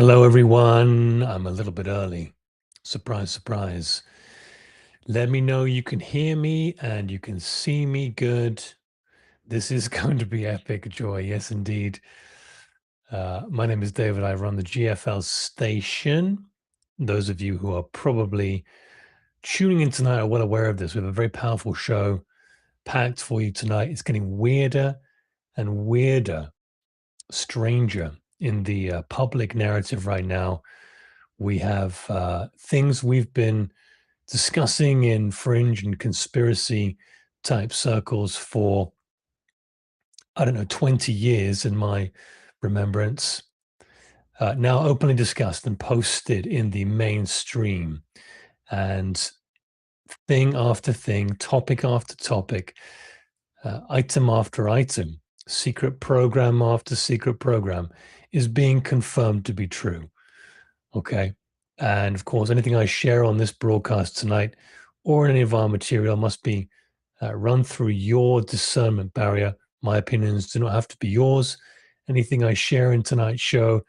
Hello, everyone. I'm a little bit early. Surprise, surprise. Let me know you can hear me and you can see me good. This is going to be epic joy. Yes, indeed. My name is David. I run the GFL station. Those of you who are probably tuning in tonight are well aware of this. We have a very powerful show packed for you tonight. It's getting weirder and weirder, stranger in the public narrative right now. We have things we've been discussing in fringe and conspiracy type circles for, I don't know, 20 years in my remembrance, now openly discussed and posted in the mainstream. And thing after thing, topic after topic, item after item, secret program after secret program is being confirmed to be true. Okay. And of course, anything I share on this broadcast tonight or in any of our material must be run through your discernment barrier. My opinions do not have to be yours. Anything I share in tonight's show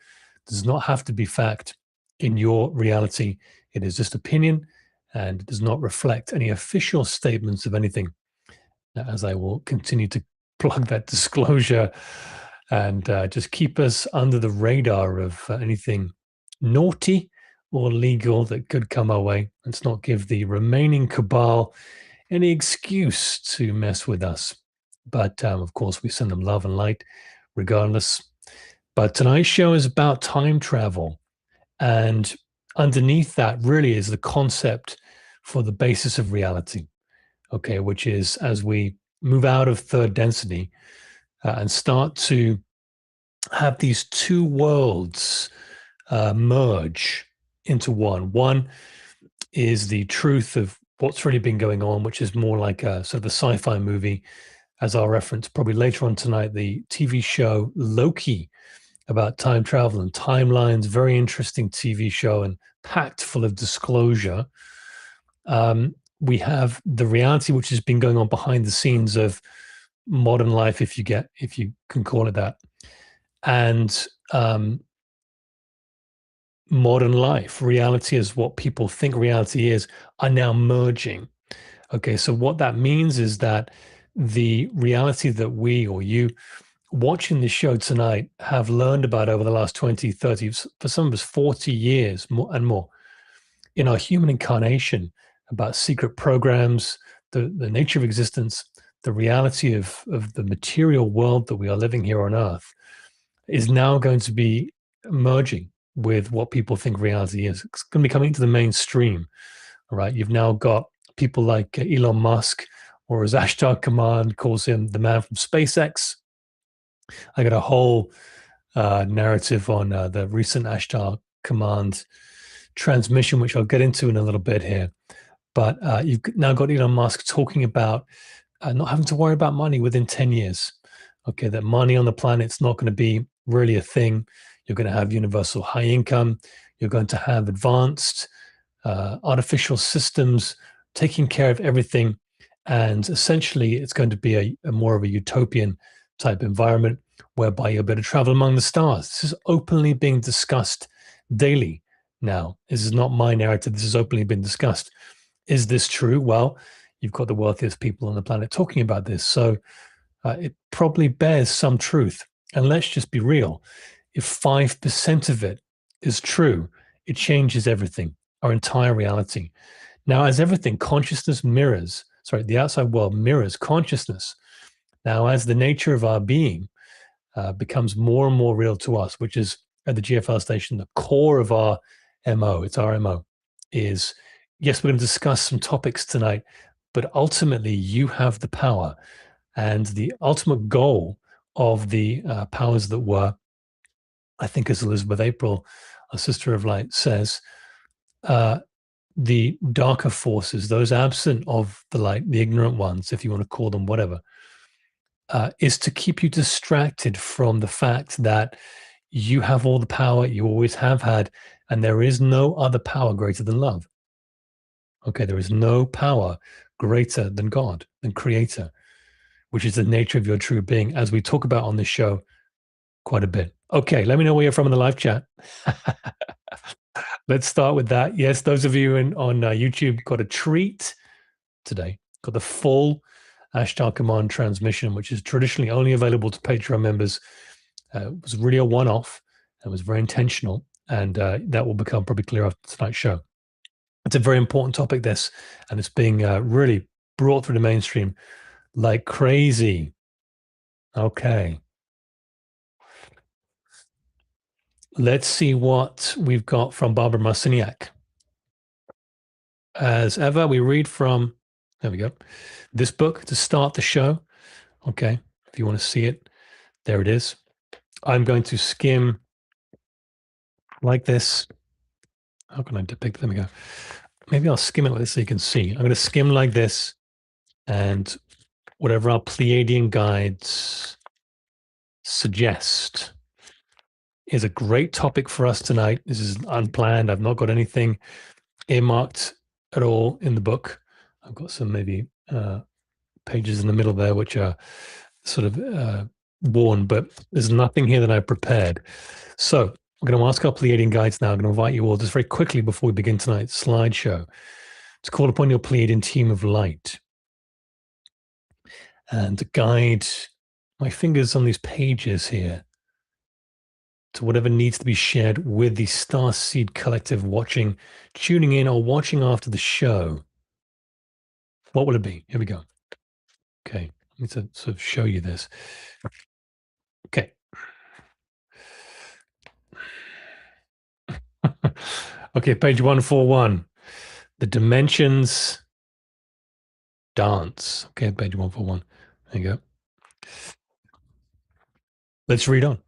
does not have to be fact in your reality. It is just opinion and it does not reflect any official statements of anything, as I will continue to plug that disclosure and just keep us under the radar of anything naughty or legal that could come our way. Let's not give the remaining cabal any excuse to mess with us. But of course, we send them love and light regardless. But tonight's show is about time travel. And underneath that really is the concept for the basis of reality. Okay, which is as we move out of third density and start to have these two worlds merge into one. One is the truth of what's really been going on, which is more like a sort of a sci-fi movie, as I'll reference probably later on tonight, the TV show Loki about time travel and timelines. Very interesting TV show and packed full of disclosure. We have the reality which has been going on behind the scenes of modern life, if you can call it that, and modern life, reality is what people think reality is, are now merging. Okay, so what that means is that the reality that we or you watching this show tonight have learned about over the last 20, 30, for some of us 40 years more and more in our human incarnation, about secret programs, the nature of existence, the reality of the material world that we are living here on Earth is now going to be merging with what people think reality is. It's going to be coming into the mainstream. All right. You've now got people like Elon Musk, or as Ashtar Command calls him, the man from SpaceX. I got a whole narrative on the recent Ashtar Command transmission, which I'll get into in a little bit here. But you've now got Elon Musk talking about not having to worry about money within 10 years. Okay, that money on the planet's not going to be really a thing. You're going to have universal high income. You're going to have advanced artificial systems taking care of everything. And essentially, it's going to be a more of a utopian type environment whereby you'll be able to travel among the stars. This is openly being discussed daily now. This is not my narrative. This has openly been discussed. Is this true? Well, you've got the wealthiest people on the planet talking about this. So it probably bears some truth. And let's just be real. If 5% of it is true, it changes everything, our entire reality. Now, as everything, consciousness mirrors, the outside world mirrors consciousness. Now, as the nature of our being becomes more and more real to us, which is at the GFL station, the core of our MO, it's our MO, is yes, we're going to discuss some topics tonight, but ultimately you have the power. And the ultimate goal of the powers that were, I think as Elizabeth April, a sister of light, says, the darker forces, those absent of the light, the ignorant ones, if you want to call them whatever, is to keep you distracted from the fact that you have all the power, you always have had, and there is no other power greater than love. Okay, there is no power greater than God, than Creator, which is the nature of your true being, as we talk about on this show quite a bit. Okay, let me know where you're from in the live chat. Let's start with that. Yes, those of you on YouTube got a treat today. Got the full Ashtar Command transmission, which is traditionally only available to Patreon members. It was really a one-off. It was very intentional, and that will become probably clear after tonight's show. It's a very important topic, this, and it's being really brought through the mainstream like crazy. Okay. Let's see what we've got from Barbara Marciniak. As ever, we read from, there we go, this book to start the show. Okay, if you want to see it, there it is. I'm going to skim like this. How can I depict? There we go. Maybe I'll skim it like this so you can see. I'm going to skim like this, and whatever our Pleiadian guides suggest is a great topic for us tonight. This is unplanned. I've not got anything earmarked at all in the book. I've got some maybe pages in the middle there which are sort of worn, but there's nothing here that I've prepared. So I'm going to ask our Pleiadian guides now. I'm going to invite you all just very quickly before we begin tonight's slideshow to call upon your Pleiadian team of light and to guide my fingers on these pages here to whatever needs to be shared with the Starseed Collective watching, tuning in, or watching after the show. What will it be? Here we go. Okay, I need to sort of show you this. Okay. Okay, page 141. The dimensions dance. Okay, page 141. There you go. Let's read on.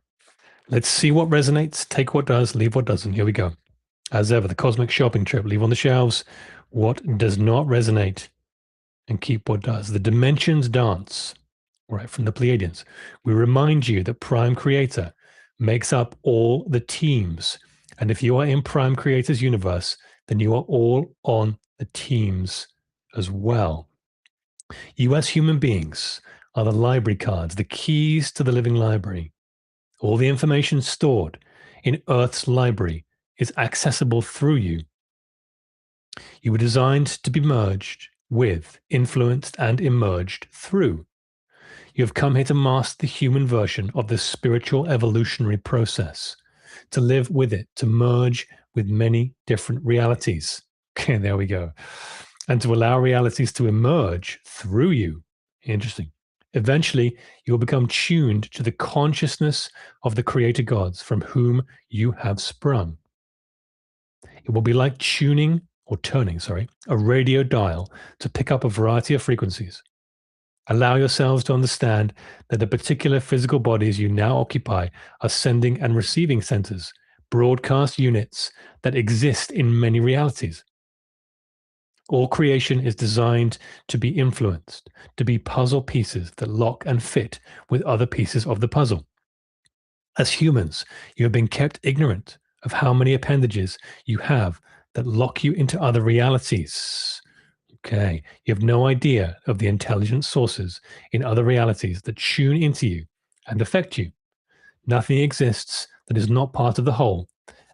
Let's see what resonates, take what does, leave what doesn't. Here we go. As ever, the cosmic shopping trip. Leave on the shelves what does not resonate and keep what does. The dimensions dance, right, from the Pleiadians. We remind you that Prime Creator makes up all the teams. And if you are in Prime Creator's universe, then you are all on the teams as well. You as human beings are the library cards, the keys to the living library. All the information stored in Earth's library is accessible through you. You were designed to be merged with, influenced, and emerged through. You have come here to master the human version of the spiritual evolutionary process, to live with it, to merge with many different realities. Okay, there we go. And to allow realities to emerge through you. Interesting. Eventually, you will become tuned to the consciousness of the creator gods from whom you have sprung. It will be like turning a radio dial to pick up a variety of frequencies. Allow yourselves to understand that the particular physical bodies you now occupy are sending and receiving centers, broadcast units that exist in many realities. All creation is designed to be influenced, to be puzzle pieces that lock and fit with other pieces of the puzzle. As humans, you have been kept ignorant of how many appendages you have that lock you into other realities. Okay, you have no idea of the intelligent sources in other realities that tune into you and affect you. Nothing exists that is not part of the whole,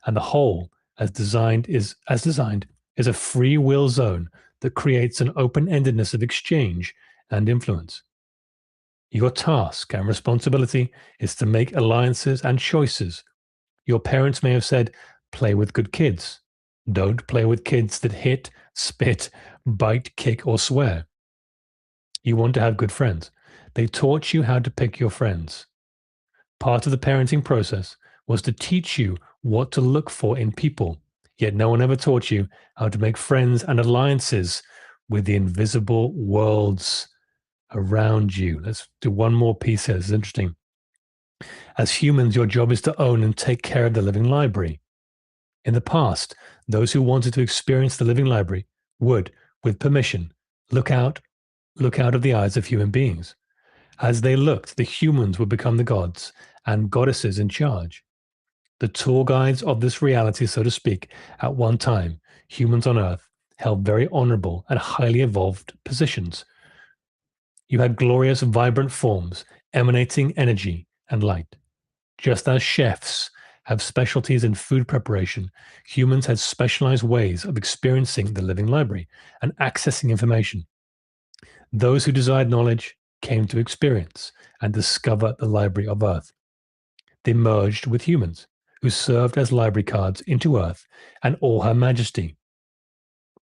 and the whole, as designed, is a free will zone that creates an open-endedness of exchange and influence. Your task and responsibility is to make alliances and choices. Your parents may have said, play with good kids. Don't play with kids that hit, spit, bite, kick, or swear. You want to have good friends. They taught you how to pick your friends. Part of the parenting process was to teach you what to look for in people. Yet no one ever taught you how to make friends and alliances with the invisible worlds around you. Let's do one more piece here. This is interesting. As humans, your job is to own and take care of the living library. In the past, those who wanted to experience the living library would, with permission, look out of the eyes of human beings. As they looked, the humans would become the gods and goddesses in charge. The tour guides of this reality, so to speak, at one time, humans on Earth held very honorable and highly evolved positions. You had glorious, vibrant forms emanating energy and light. Just as chefs have specialties in food preparation, humans had specialized ways of experiencing the living library and accessing information. Those who desired knowledge came to experience and discover the library of Earth. They merged with humans, who served as library cards into Earth and all her majesty,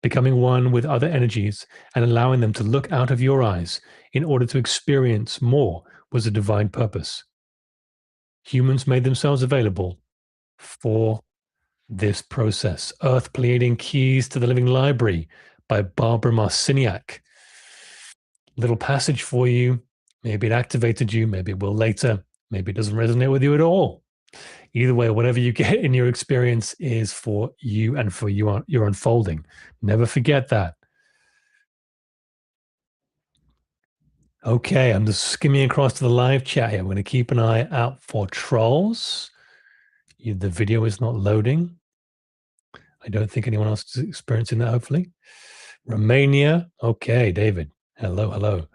becoming one with other energies and allowing them to look out of your eyes in order to experience more was a divine purpose. Humans made themselves available for this process. Earth Pleiadian Keys to the Living Library by Barbara Marciniak. Little passage for you. Maybe it activated you, maybe it will later, maybe it doesn't resonate with you at all. Either way, whatever you get in your experience is for you and for your unfolding. Never forget that. Okay, I'm just skimming across to the live chat here. I'm going to keep an eye out for trolls. The video is not loading. I don't think anyone else is experiencing that, hopefully. Romania. Okay, David. Hello, hello.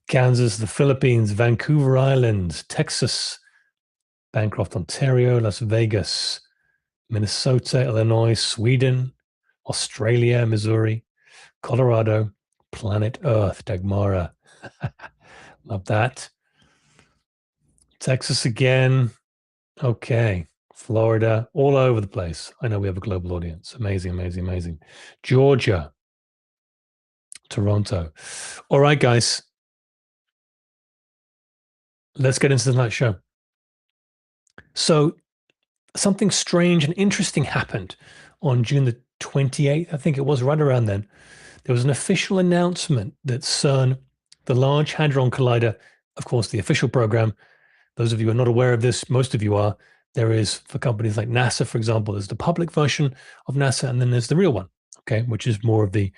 Kansas, the Philippines, Vancouver Island, Texas, Bancroft, Ontario, Las Vegas, Minnesota, Illinois, Sweden, Australia, Missouri, Colorado, planet Earth, Dagmara. Love that. Texas again. Okay. Florida, all over the place. I know we have a global audience. Amazing, amazing, amazing. Georgia, Toronto. All right, guys. Let's get into tonight's show. So something strange and interesting happened on June the 28th. I think it was right around then. There was an official announcement that CERN, the Large Hadron Collider, of course, the official program. Those of you who are not aware of this, most of you are. There is, for companies like NASA, for example, there's the public version of NASA, and then there's the real one, okay, which is more of the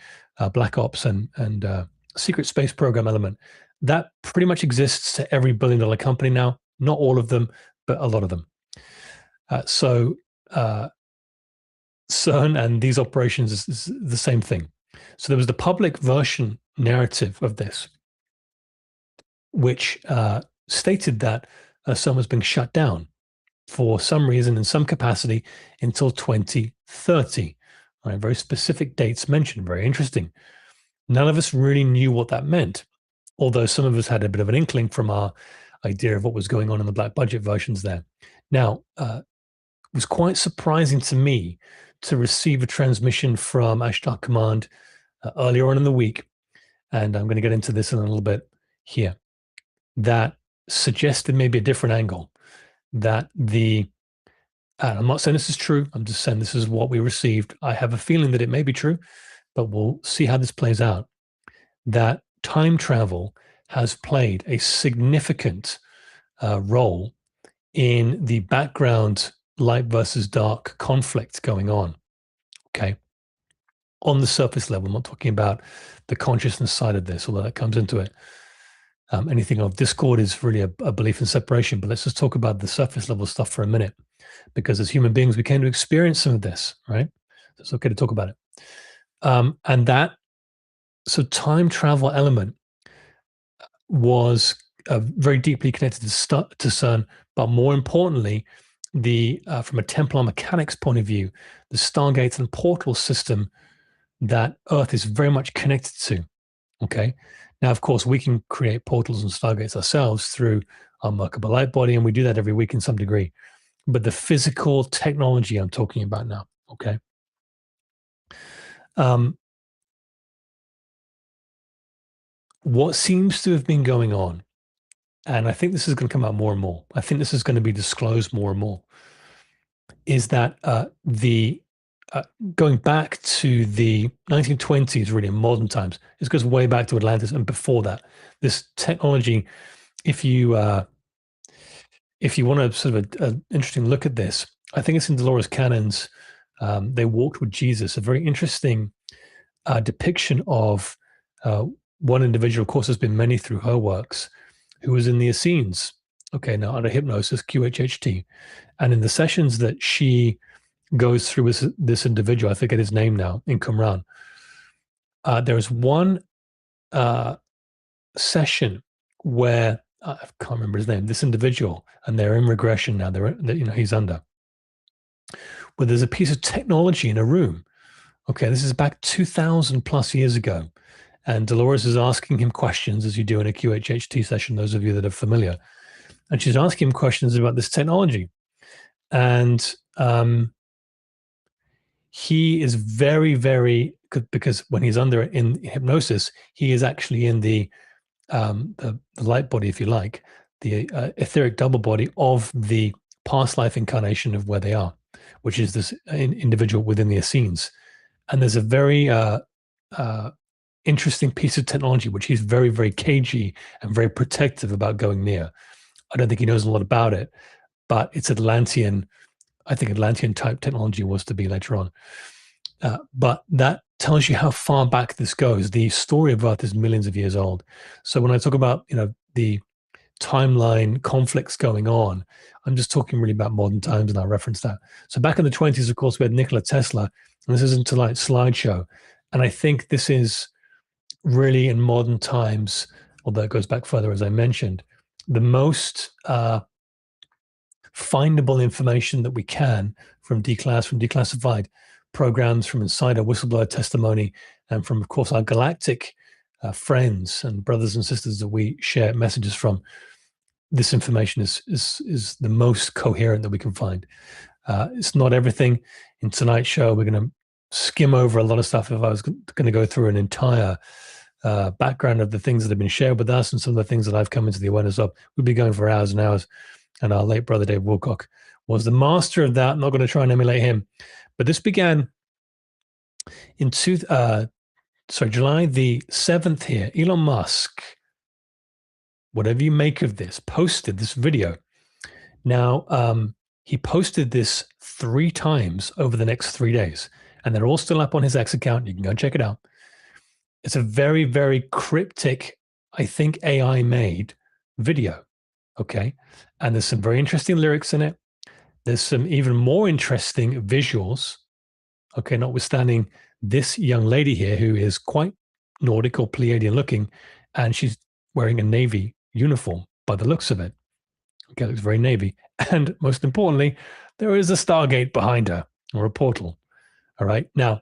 Black Ops and secret space program element. That pretty much exists to every billion-dollar company now. Not all of them, but a lot of them. So CERN and these operations is the same thing. So there was the public version narrative of this, which stated that CERN was being shut down for some reason in some capacity until 2030. Right, very specific dates mentioned, very interesting. None of us really knew what that meant, although some of us had a bit of an inkling from our idea of what was going on in the black budget versions there. Now, it was quite surprising to me to receive a transmission from Ashtar Command earlier on in the week, and I'm going to get into this in a little bit here, that suggested maybe a different angle, that and I'm not saying this is true, I'm just saying this is what we received. I have a feeling that it may be true, but we'll see how this plays out, that time travel has played a significant role in the background light versus dark conflict going on, okay? On the surface level, I'm not talking about the consciousness side of this, although that comes into it. Anything of discord is really a belief in separation, but let's just talk about the surface level stuff for a minute, because as human beings, we came to experience some of this, right? So it's okay to talk about it. And that, so time travel element was very deeply connected to CERN, but more importantly, from a Templar mechanics point of view, the stargates and portal system that Earth is very much connected to, okay? Now, of course, we can create portals and stargates ourselves through our Merkaba light body, and we do that every week in some degree. But the physical technology I'm talking about now, okay? What seems to have been going on, and I think this is going to come out more and more, I think this is going to be disclosed more and more, is that going back to the 1920s, really in modern times, this goes way back to Atlantis and before that, this technology, if you want to sort of an interesting look at this, I think it's in Dolores Cannon's They Walked with Jesus, a very interesting depiction of one individual, of course, there's been many through her works, who was in the Essenes, okay, now under hypnosis, QHHT, and in the sessions that she goes through with this individual, I forget his name now, in Qumran, there is one session where I can't remember his name, this individual, and they're in regression now. He's under. But there's a piece of technology in a room. Okay, this is back 2000 plus years ago. And Dolores is asking him questions as you do in a QHHT session, those of you that are familiar. And she's asking him questions about this technology. And he is very, very good because when he's under in hypnosis, he is actually in the light body, if you like, the etheric double body of the past life incarnation of where they are, which is this individual within the Essenes. And there's a very interesting piece of technology, which he's very, very cagey and very protective about going near. I don't think he knows a lot about it, but it's Atlantean. I think Atlantean type technology was to be later on. But that tells you how far back this goes. The story of Earth is millions of years old. So when I talk about, the timeline conflicts going on, I'm just talking really about modern times, and I'll reference that. So back in the 20s, of course, we had Nikola Tesla, and this isn't a light slideshow. And I think this is really in modern times, although it goes back further, as I mentioned, the most findable information that we can from declassified programs, from insider whistleblower testimony, and from, of course, our galactic friends and brothers and sisters that we share messages from. This information is the most coherent that we can find. It's not everything. In tonight's show, we're going to skim over a lot of stuff. If I was going to go through an entire background of the things that have been shared with us and some of the things that I've come into the awareness of, we'd be going for hours and hours. And our late brother Dave Wilcock was the master of that. I'm not going to try and emulate him. But this began in July the 7th here. Elon Musk, whatever you make of this, posted this video. Now, he posted this 3 times over the next 3 days, and they're all still up on his X account. You can go and check it out. It's a very, very cryptic, I think AI-made video, okay? And there's some very interesting lyrics in it. There's some even more interesting visuals, okay, notwithstanding this young lady here who is quite Nordic or Pleiadian looking, and she's wearing a Navy uniform by the looks of it. Okay, it looks very Navy. And most importantly, there is a Stargate behind her, or a portal. All right. Now,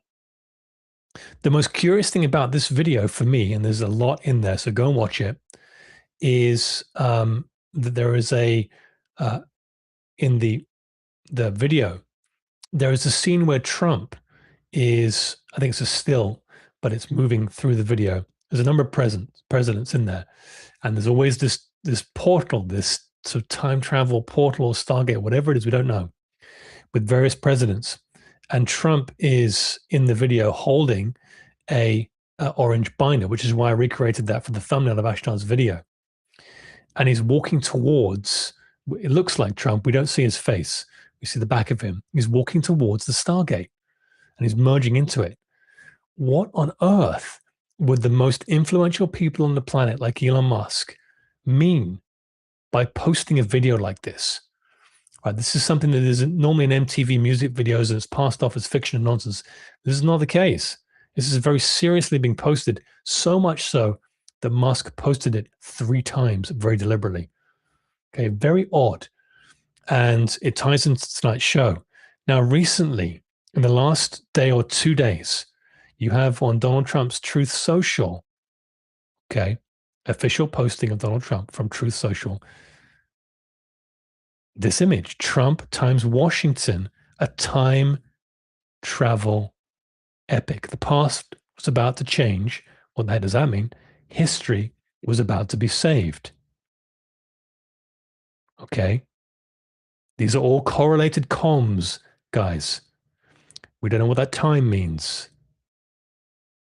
the most curious thing about this video for me, and there's a lot in there, so go and watch it, is that there is in the video, there is a scene where Trump is, I think it's a still, but it's moving through the video. There's a number of presidents in there. And there's always this portal, this sort of time travel portal or Stargate, whatever it is, we don't know, with various presidents. And Trump is in the video holding a orange binder, which is why I recreated that for the thumbnail of Ashtar's video. And he's walking towards, it looks like Trump. We don't see his face. We see the back of him. He's walking towards the Stargate and he's merging into it. What on earth would the most influential people on the planet, like Elon Musk, mean by posting a video like this? Right, this is something that is normally in MTV music videos and it's passed off as fiction and nonsense. This is not the case. This is very seriously being posted, so much so that Musk posted it 3 times very deliberately. Okay, very odd. And it ties into tonight's show. Now, recently, in the last day or 2 days, you have on Donald Trump's Truth Social, okay, official posting of Donald Trump from Truth Social, this image, Trump times Washington, a time travel epic. The past was about to change. What the heck does that mean? History was about to be saved. Okay. These are all correlated comms, guys. We don't know what that time means.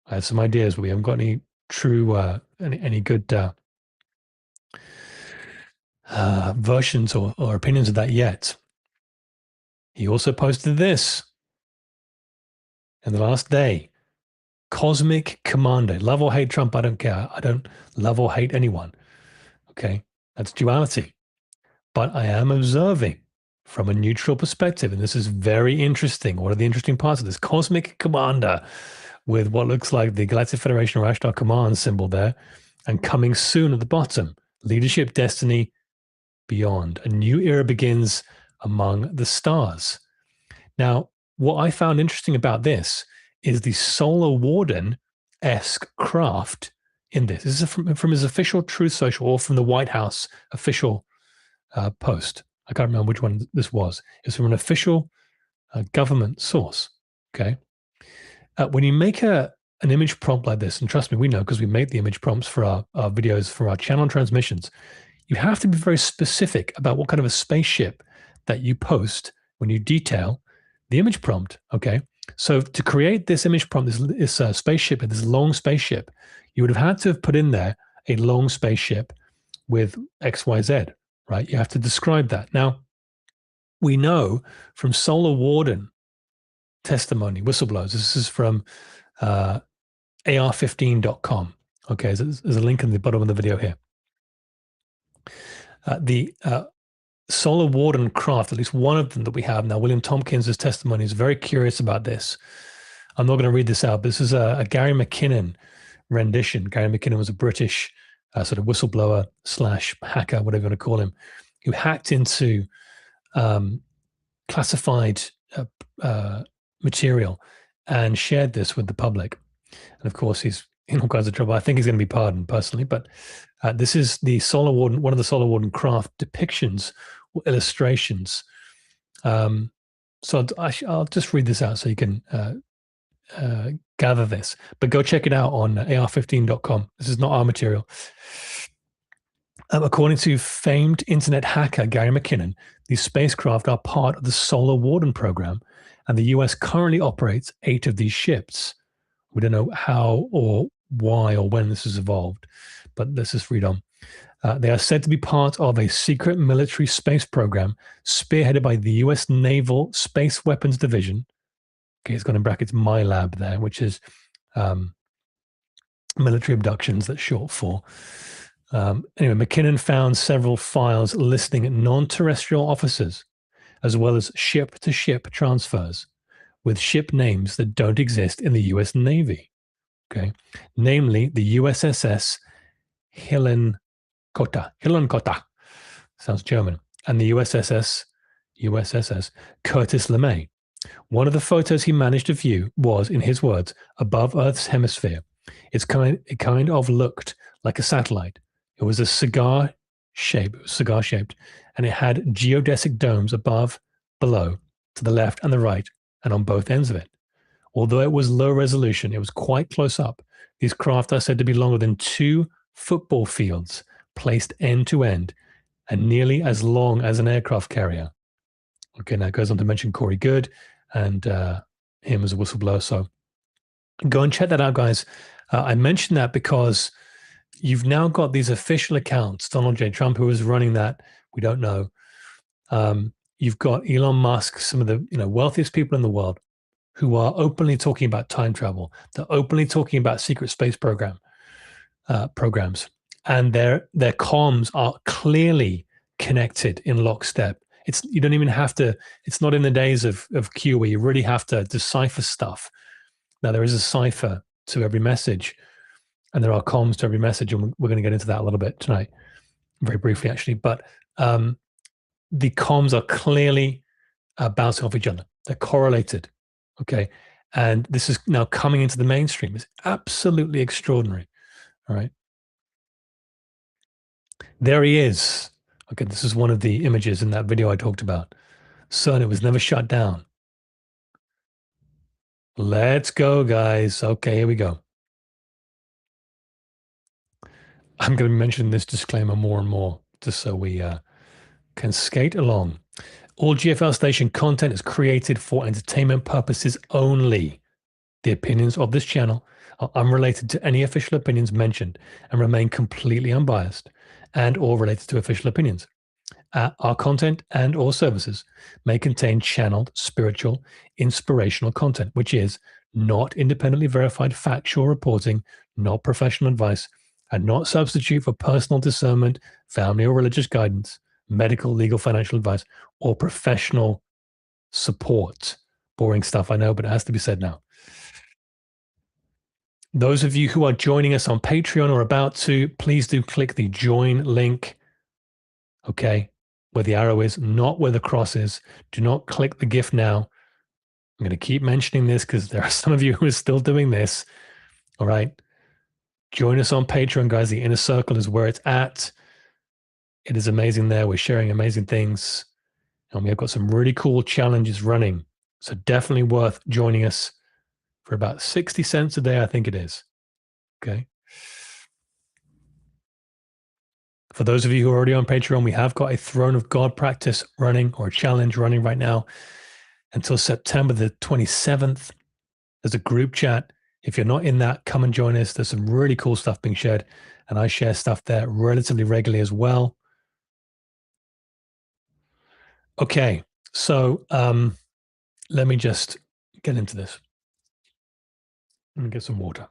I have some ideas, but we haven't got any true, any good versions or opinions of that yet. He also posted this in the last day. Cosmic Commander. Love or hate Trump, I don't care. I don't love or hate anyone. Okay, that's duality. But I am observing from a neutral perspective, and this is very interesting. What are the interesting parts of this? Cosmic Commander with what looks like the Galactic Federation or Ashtar command symbol there, and coming soon at the bottom. Leadership, destiny, beyond. A new era begins among the stars. Now, what I found interesting about this is the Solar Warden-esque craft in this. This is from his official Truth Social or from the White House official post. I can't remember which one this was. It's from an official government source. Okay. When you make an image prompt like this, and trust me, we know because we make the image prompts for our videos for our channel transmissions, you have to be very specific about what kind of a spaceship that you post when you detail the image prompt. Okay. So to create this image prompt, this spaceship, this long spaceship, you would have had to have put in there a long spaceship with XYZ, right? You have to describe that. Now, we know from Solar Warden testimony, whistleblowers, this is from ar15.com. Okay, so there's a link in the bottom of the video here. The Solar Warden craft, at least one of them that we have now, William Tompkins' testimony is very curious about this. I'm not going to read this out, but this is a Gary McKinnon rendition. Gary McKinnon was a British sort of whistleblower / hacker, whatever you want to call him, who hacked into classified material and shared this with the public. And of course, he's in all kinds of trouble. I think he's going to be pardoned personally, but this is the Solar Warden, one of the Solar Warden craft depictions or illustrations. So I'll just read this out so you can gather this, but go check it out on ar15.com. This is not our material. According to famed internet hacker Gary McKinnon, these spacecraft are part of the Solar Warden program, and the US currently operates 8 of these ships. We don't know how or why or when this has evolved, but let's just read on. They are said to be part of a secret military space program spearheaded by the US Naval Space Weapons Division. Okay, it's got in brackets MILAB there, which is military abductions, that's short for. Anyway, McKinnon found several files listing non-terrestrial officers, as well as ship-to-ship transfers with ship names that don't exist in the US Navy. Okay, namely the USSS Hillenkotter, sounds German, and the USSS Curtis LeMay. One of the photos he managed to view was, in his words, above Earth's hemisphere. It kind of looked like a satellite. It was a cigar shaped, and it had geodesic domes above, below, to the left and the right, and on both ends of it. Although it was low resolution, it was quite close up. These craft are said to be longer than 2 football fields, placed end to end, and nearly as long as an aircraft carrier. Okay, now it goes on to mention Corey Good and him as a whistleblower. So go and check that out, guys. I mentioned that because you've now got these official accounts. Donald J. Trump, who is running that, we don't know. You've got Elon Musk, some of the wealthiest people in the world, who are openly talking about time travel. They're openly talking about secret space programs, and their comms are clearly connected in lockstep. You don't even have to. It's not in the days of Q where you really have to decipher stuff. Now there is a cipher to every message, and there are comms to every message, and we're going to get into that a little bit tonight, very briefly actually. But the comms are clearly bouncing off each other. They're correlated. Okay. And this is now coming into the mainstream. It's absolutely extraordinary. All right. There he is. Okay. This is one of the images in that video I talked about. CERN, it was never shut down. Let's go, guys. Okay. Here we go. I'm going to mention this disclaimer more and more just so we can skate along. All GFL station content is created for entertainment purposes only. The opinions of this channel are unrelated to any official opinions mentioned and remain completely unbiased and or related to official opinions. Our content and or services may contain channeled spiritual, inspirational content, which is not independently verified factual reporting, not professional advice, and not substitute for personal discernment, family or religious guidance, medical, legal, financial advice, or professional support. Boring stuff, I know, but it has to be said now. Those of you who are joining us on Patreon or about to, please do click the join link. Okay, where the arrow is, not where the cross is. Do not click the GIF now. I'm going to keep mentioning this because there are some of you who are still doing this. All right. Join us on Patreon, guys. The inner circle is where it's at. It is amazing there. We're sharing amazing things. And we've got some really cool challenges running. So definitely worth joining us for about 60 cents a day, I think it is. Okay. For those of you who are already on Patreon, we have got a Throne of God practice running, or a challenge running right now until September the 27th. There's a group chat. If you're not in that, come and join us. There's some really cool stuff being shared, and I share stuff there relatively regularly as well. Okay, so let me just get into this. Let me get some water.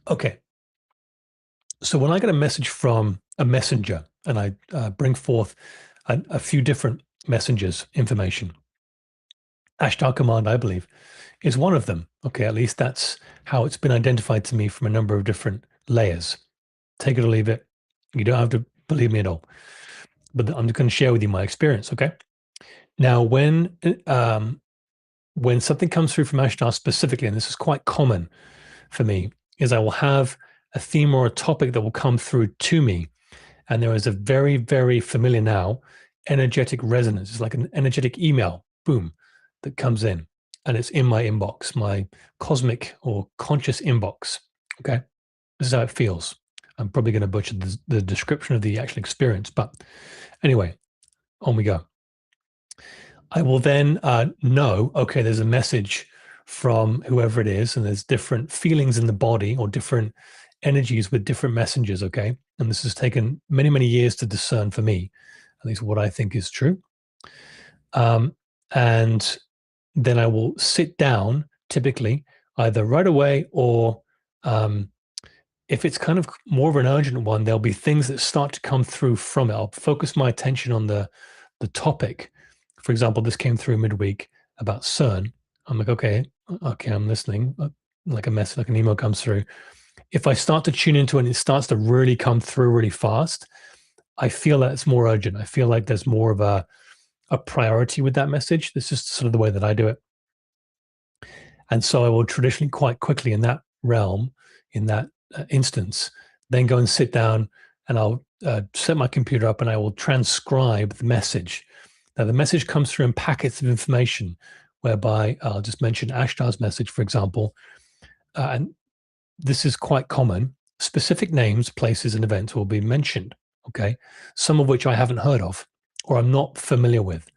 Okay, so when I get a message from a messenger and I bring forth a few different messengers information, Ashtar command, I believe, is one of them. Okay, at least that's how it's been identified to me from a number of different layers. Take it or leave it. You don't have to believe me at all. But I'm just going to share with you my experience. Okay. Now, when something comes through from Ashtar specifically, and this is quite common for me, is I will have a theme or a topic that will come through to me, and there is a very, very familiar now energetic resonance. It's like an energetic email, boom, that comes in, and it's in my inbox, my cosmic or conscious inbox. Okay, this is how it feels. I'm probably going to butcher the description of the actual experience, but anyway, on we go. I will then know, okay, there's a message from whoever it is, and there's different feelings in the body or different energies with different messengers, okay? And this has taken many, many years to discern for me, at least what I think is true. And then I will sit down, typically, either right away or if it's kind of more of an urgent one, there'll be things that start to come through from it. I'll focus my attention on the topic. For example, this came through midweek about CERN. I'm like, okay, I'm listening. Like a message, like an email comes through. If I start to tune into it and it starts to really come through really fast, I feel that it's more urgent. I feel like there's more of a priority with that message. This is sort of the way that I do it. And so I will traditionally quite quickly in that realm, in that instance, then go and sit down and I'll set my computer up and I will transcribe the message. Now, the message comes through in packets of information, whereby I'll just mention Ashtar's message, for example. And this is quite common. Specific names, places, and events will be mentioned, okay? Some of which I haven't heard of or I'm not familiar with.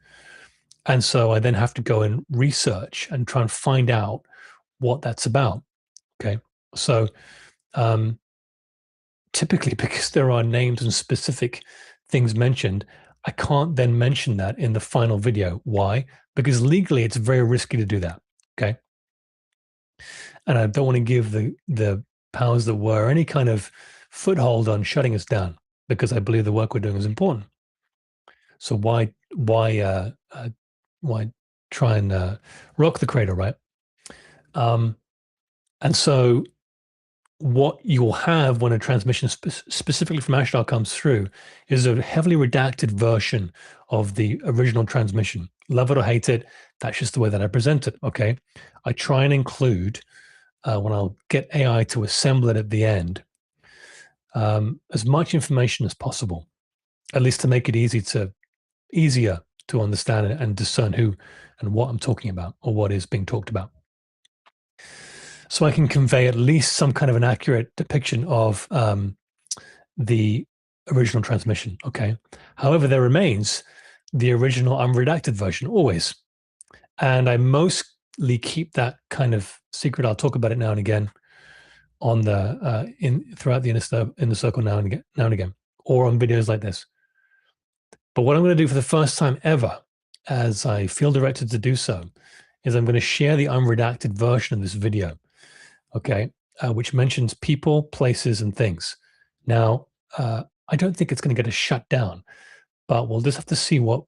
And so I then have to go and research and try and find out what that's about, okay? So typically, because there are names and specific things mentioned, I can't then mention that in the final video. Why? Because legally it's very risky to do that. Okay. And I don't want to give the powers that were any kind of foothold on shutting us down because I believe the work we're doing is important. So why try and rock the cradle, right? And so what you'll have when a transmission specifically from Ashtar comes through is a heavily redacted version of the original transmission. Love it or hate it, that's just the way that I present it, okay? I try and include, when I'll get AI to assemble it at the end, as much information as possible, at least to make it easier to understand and discern who and what I'm talking about or what is being talked about. So I can convey at least some kind of an accurate depiction of the original transmission. Okay. However, there remains the original unredacted version always. And I mostly keep that kind of secret. I'll talk about it now and again on the throughout the inner circle now and again, or on videos like this. But what I'm going to do for the first time ever, as I feel directed to do so, is I'm going to share the unredacted version of this video. Okay, which mentions people, places, and things. Now, I don't think it's going to get us shut down, but we'll just have to see what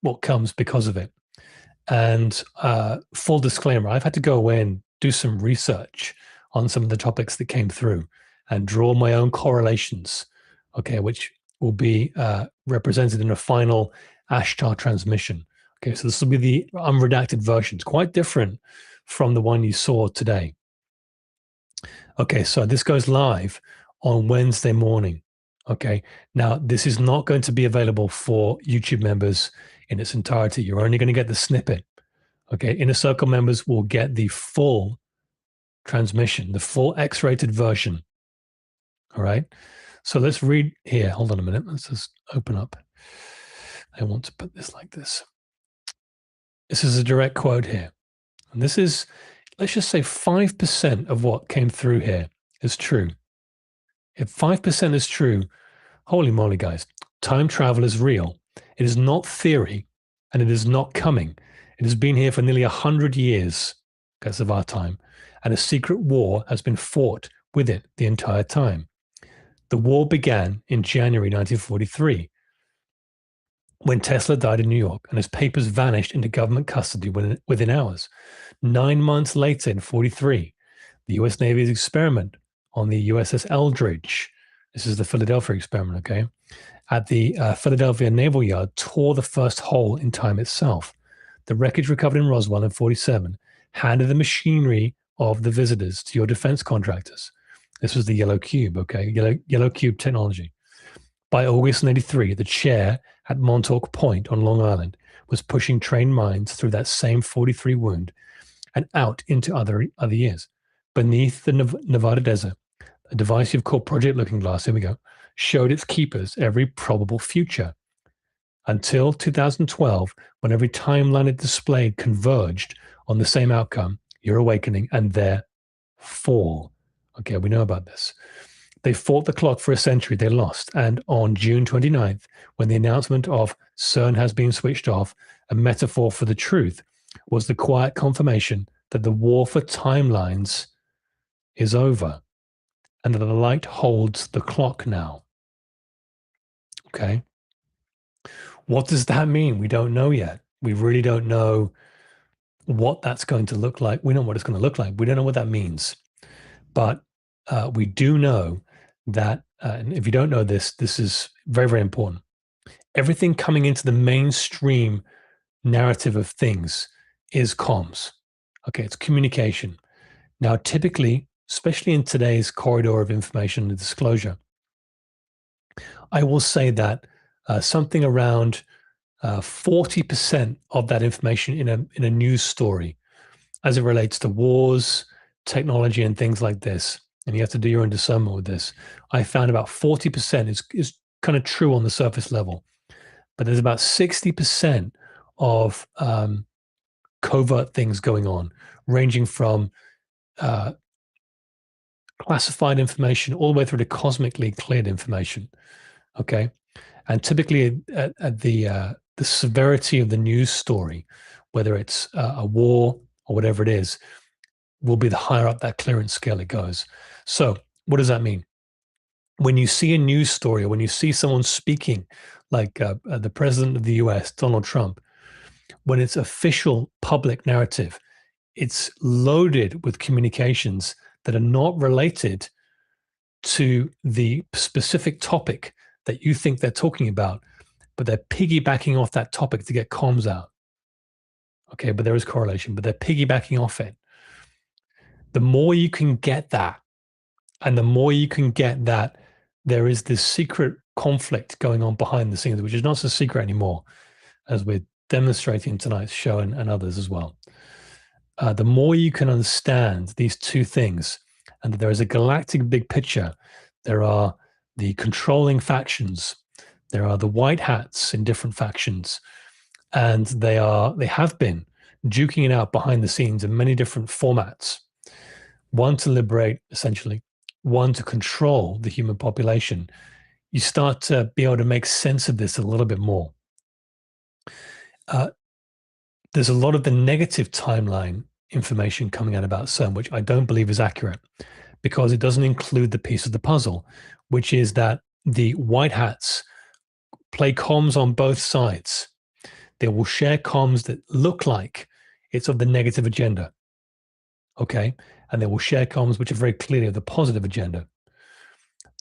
what comes because of it. And full disclaimer, I've had to go away and do some research on some of the topics that came through and draw my own correlations, okay, which will be represented in a final Ashtar transmission. Okay, so this will be the unredacted version. It's quite different from the one you saw today. Okay, so this goes live on Wednesday morning. Okay, now this is not going to be available for YouTube members in its entirety. You're only going to get the snippet. Okay, Inner Circle members will get the full transmission, the full X-rated version. All right, so let's read here. Hold on a minute. Let's just open up. I want to put this like this. This is a direct quote here. And this is, let's just say 5% of what came through here is true. If 5% is true, holy moly, guys, time travel is real. It is not theory, and it is not coming. It has been here for nearly 100 years, because of our time, and a secret war has been fought with it the entire time. The war began in January 1943, when Tesla died in New York, and his papers vanished into government custody within hours. 9 months later, in 43, the U.S. Navy's experiment on the USS Eldridge, this is the Philadelphia experiment, okay, at the Philadelphia Naval Yard, tore the first hole in time itself. The wreckage recovered in Roswell in 47 handed the machinery of the visitors to your defense contractors. This was the yellow cube, okay, yellow cube technology. By August 83, the chair at Montauk Point on Long Island was pushing trained minds through that same 43 wound and out into other years. Beneath the Nevada desert, a device you've called Project Looking Glass, here we go, showed its keepers every probable future. Until 2012, when every timeline it displayed converged on the same outcome, your awakening and their fall. Okay, we know about this. They fought the clock for a century, they lost. And on June 29th, when the announcement of CERN has been switched off, a metaphor for the truth, was the quiet confirmation that the war for timelines is over and that the light holds the clock now. Okay. What does that mean? We don't know yet. We really don't know what that's going to look like. We know what it's going to look like. We don't know what that means. But we do know that, and if you don't know this, this is very, very important. Everything coming into the mainstream narrative of things is comms. Okay, it's communication. Now, typically, especially in today's corridor of information and disclosure, I will say that something around 40% of that information in a news story, as it relates to wars, technology, and things like this, and you have to do your own discernment with this, I found about 40% is kind of true on the surface level, but there's about 60% of covert things going on, ranging from classified information all the way through to cosmically cleared information. Okay, and typically at the severity of the news story, whether it's a war or whatever it is, will be the higher up that clearance scale it goes. So what does that mean? When you see a news story or when you see someone speaking like the president of the US, Donald Trump, when it's official public narrative, it's loaded with communications that are not related to the specific topic that you think they're talking about, but they're piggybacking off that topic to get comms out. Okay, but there is correlation, but they're piggybacking off it. The more you can get that, and the more you can get that there is this secret conflict going on behind the scenes, which is not so secret anymore, as we're demonstrating in tonight's show and others as well. The more you can understand these two things, and that there is a galactic big picture, there are the controlling factions, there are the white hats in different factions, and they have been duking it out behind the scenes in many different formats. One to liberate, essentially, one to control the human population. You start to be able to make sense of this a little bit more. There's a lot of the negative timeline information coming out about CERN, which I don't believe is accurate, because it doesn't include the piece of the puzzle, which is that the white hats play comms on both sides. They will share comms that look like it's of the negative agenda. Okay. And they will share comms which are very clearly of the positive agenda.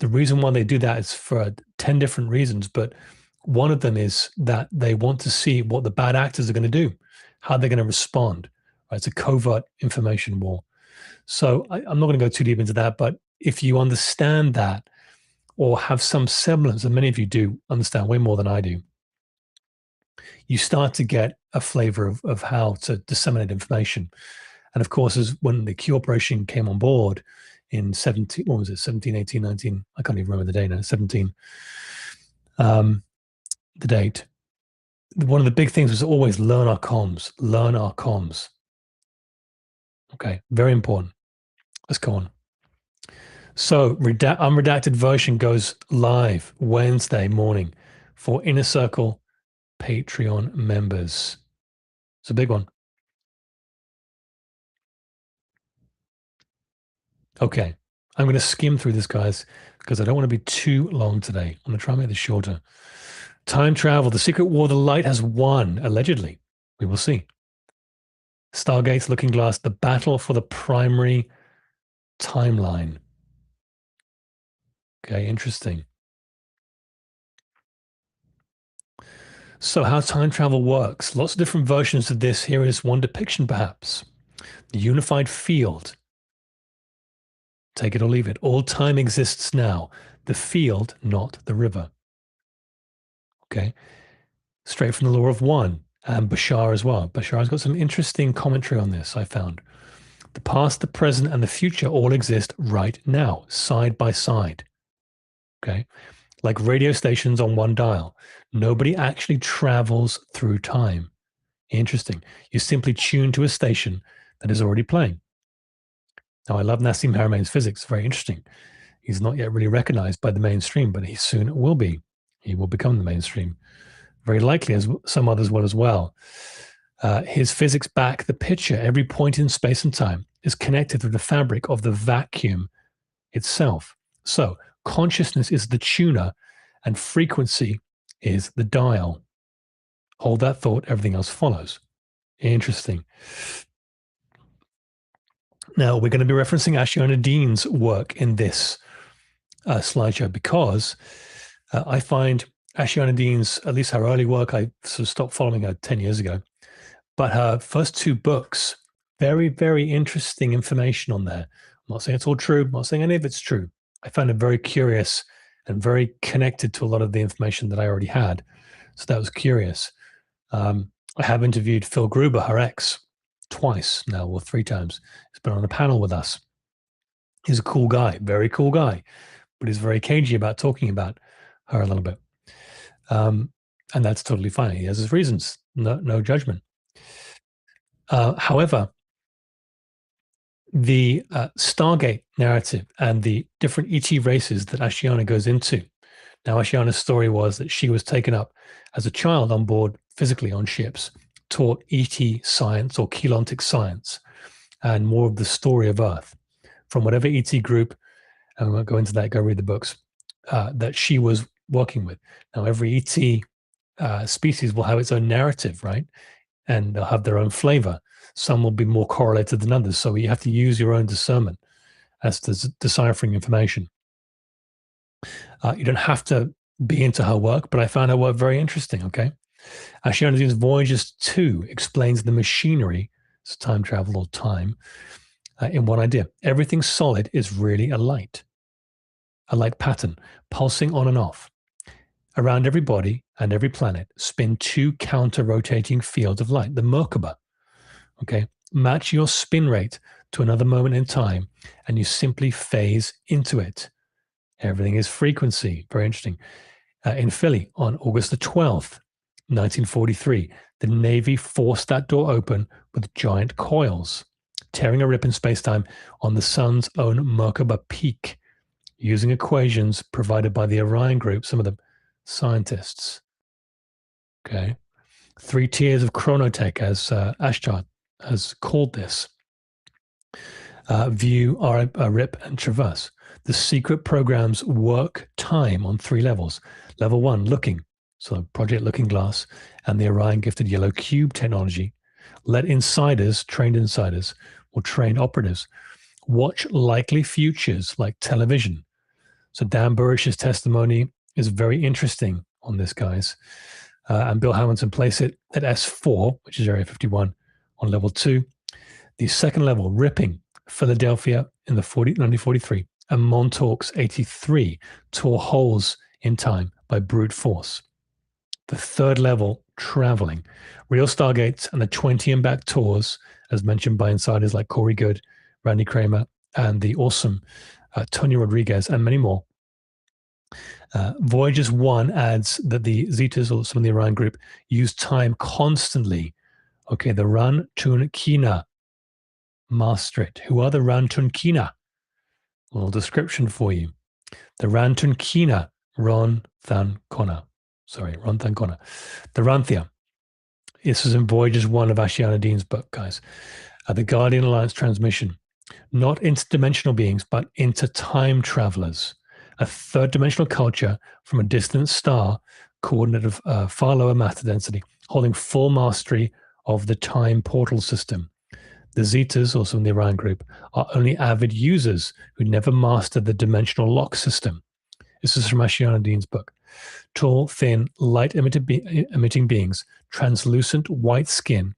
The reason why they do that is for 10 different reasons, but one of them is that they want to see what the bad actors are going to do, how they're going to respond. Right? It's a covert information war. So I'm not going to go too deep into that, but if you understand that or have some semblance, and many of you do understand way more than I do, you start to get a flavor of how to disseminate information. And of course, as when the Q operation came on board in 17, what was it, 17, 18, 19, I can't even remember the day now, 17, the date. One of the big things was always learn our comms, learn our comms. Okay, very important. Let's go on. So unredacted version goes live Wednesday morning for Inner Circle Patreon members. It's a big one. Okay, I'm going to skim through this, guys, because I don't want to be too long today. I'm going to try and make this shorter. Time travel, the secret war, the light has won, allegedly. We will see. Stargate's Looking Glass, the battle for the primary timeline. Okay, interesting. So, how time travel works. Lots of different versions of this. Here is one depiction, perhaps. The unified field. Take it or leave it. All time exists now. The field, not the river. Okay. Straight from the law of one. And Bashar as well. Bashar has got some interesting commentary on this, I found. The past, the present, and the future all exist right now, side by side. Okay. Like radio stations on one dial. Nobody actually travels through time. Interesting. You simply tune to a station that is already playing. Now, I love Nassim Haramein's physics. Very interesting. He's not yet really recognized by the mainstream, but he soon will be. He will become the mainstream. Very likely, as some others will as well. His physics back the picture. Every point in space and time is connected through the fabric of the vacuum itself. So consciousness is the tuner and frequency is the dial. Hold that thought, everything else follows. Interesting. Now, we're going to be referencing Ashiana Dean's work in this slideshow because I find Ashiana Dean's, at least her early work, I sort of stopped following her 10 years ago, but her first two books, very, very interesting information on there. I'm not saying it's all true. I'm not saying any of it's true. I found it very curious and very connected to a lot of the information that I already had. So that was curious. I have interviewed Phil Gruber, her ex, twice now, or three times. He's been on a panel with us. He's a cool guy, very cool guy, but he's very cagey about talking about her a little bit. And that's totally fine. He has his reasons, no judgment. However, the Stargate narrative and the different ET races that Ashiana goes into. Now, Ashiana's story was that she was taken up as a child on board physically on ships, taught ET science or Keylontic science, and more of the story of Earth from whatever ET group, and we won't go into that, go read the books, that she was working with. Now, every ET species will have its own narrative, right? And they'll have their own flavor. Some will be more correlated than others. So you have to use your own discernment as to deciphering information. You don't have to be into her work, but I found her work very interesting, okay? Ashiana Dean's Voyages 2 explains the machinery, it's time travel or time, in one idea. Everything solid is really a light pattern, pulsing on and off. Around every body and every planet spin two counter-rotating fields of light, the Merkaba. Okay, match your spin rate to another moment in time, and you simply phase into it. Everything is frequency. Very interesting. In Philly, on August the 12th, 1943, the Navy forced that door open with giant coils, tearing a rip in space-time on the sun's own Merkaba peak, using equations provided by the Orion group, some of the scientists. Okay. 3 tiers of chronotech, as Ashtar has called this. View, rip, and traverse. The secret programs work time on 3 levels. Level 1, looking. so Project Looking Glass, and the Orion Gifted Yellow Cube technology let insiders, trained insiders, or trained operatives watch likely futures like television. So Dan Burish's testimony is very interesting on this, guys. And Bill Hamilton placed it at S4, which is Area 51, on level 2. The second level, Ripping, Philadelphia in the 1943, and Montauk's 83 tore holes in time by brute force. The third level, Traveling, real stargates and the 20 and back tours, as mentioned by insiders like Corey Good, Randy Kramer, and the awesome Tony Rodriguez, and many more. Voyager's 1 adds that the Zetas, or some of the Orion group, use time constantly. Okay, the Rantun Kina master it. Who are the Rantun Kina? A little description for you. The Rantun Kina, Ron Than Kona. The Ranthia. This is in Voyager's 1 of Ashiana Dean's book, guys. The Guardian Alliance transmission. Not interdimensional beings, but inter-time travelers. A third-dimensional culture from a distant star, coordinate of far lower matter density, holding full mastery of the time portal system. The Zetas, also in the Orion group, are only avid users who never mastered the dimensional lock system. This is from Ashiana Dean's book. Tall, thin, light-emitting beings, translucent white skin,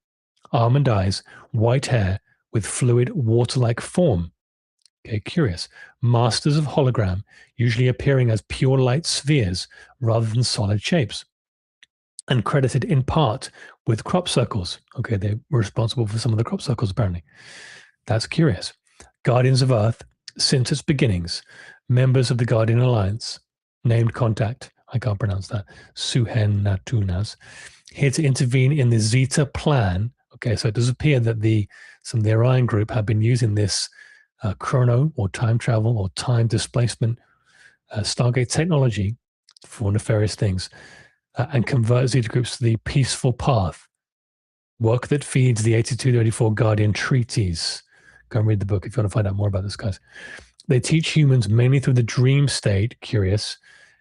almond eyes, white hair, with fluid water-like form. Okay, curious. Masters of hologram, usually appearing as pure light spheres rather than solid shapes. And credited in part with crop circles. Okay, they were responsible for some of the crop circles, apparently. That's curious. Guardians of Earth, since its beginnings, members of the Guardian Alliance, named contact, I can't pronounce that, Suhen Natunas, here to intervene in the Zeta plan. Okay, so it does appear that some of the Orion group have been using this chrono or time travel or time displacement Stargate technology for nefarious things and convert Zeta groups to the peaceful path. Work that feeds the 82-84 Guardian treaties. Go and read the book if you want to find out more about this, guys. They teach humans mainly through the dream state, curious,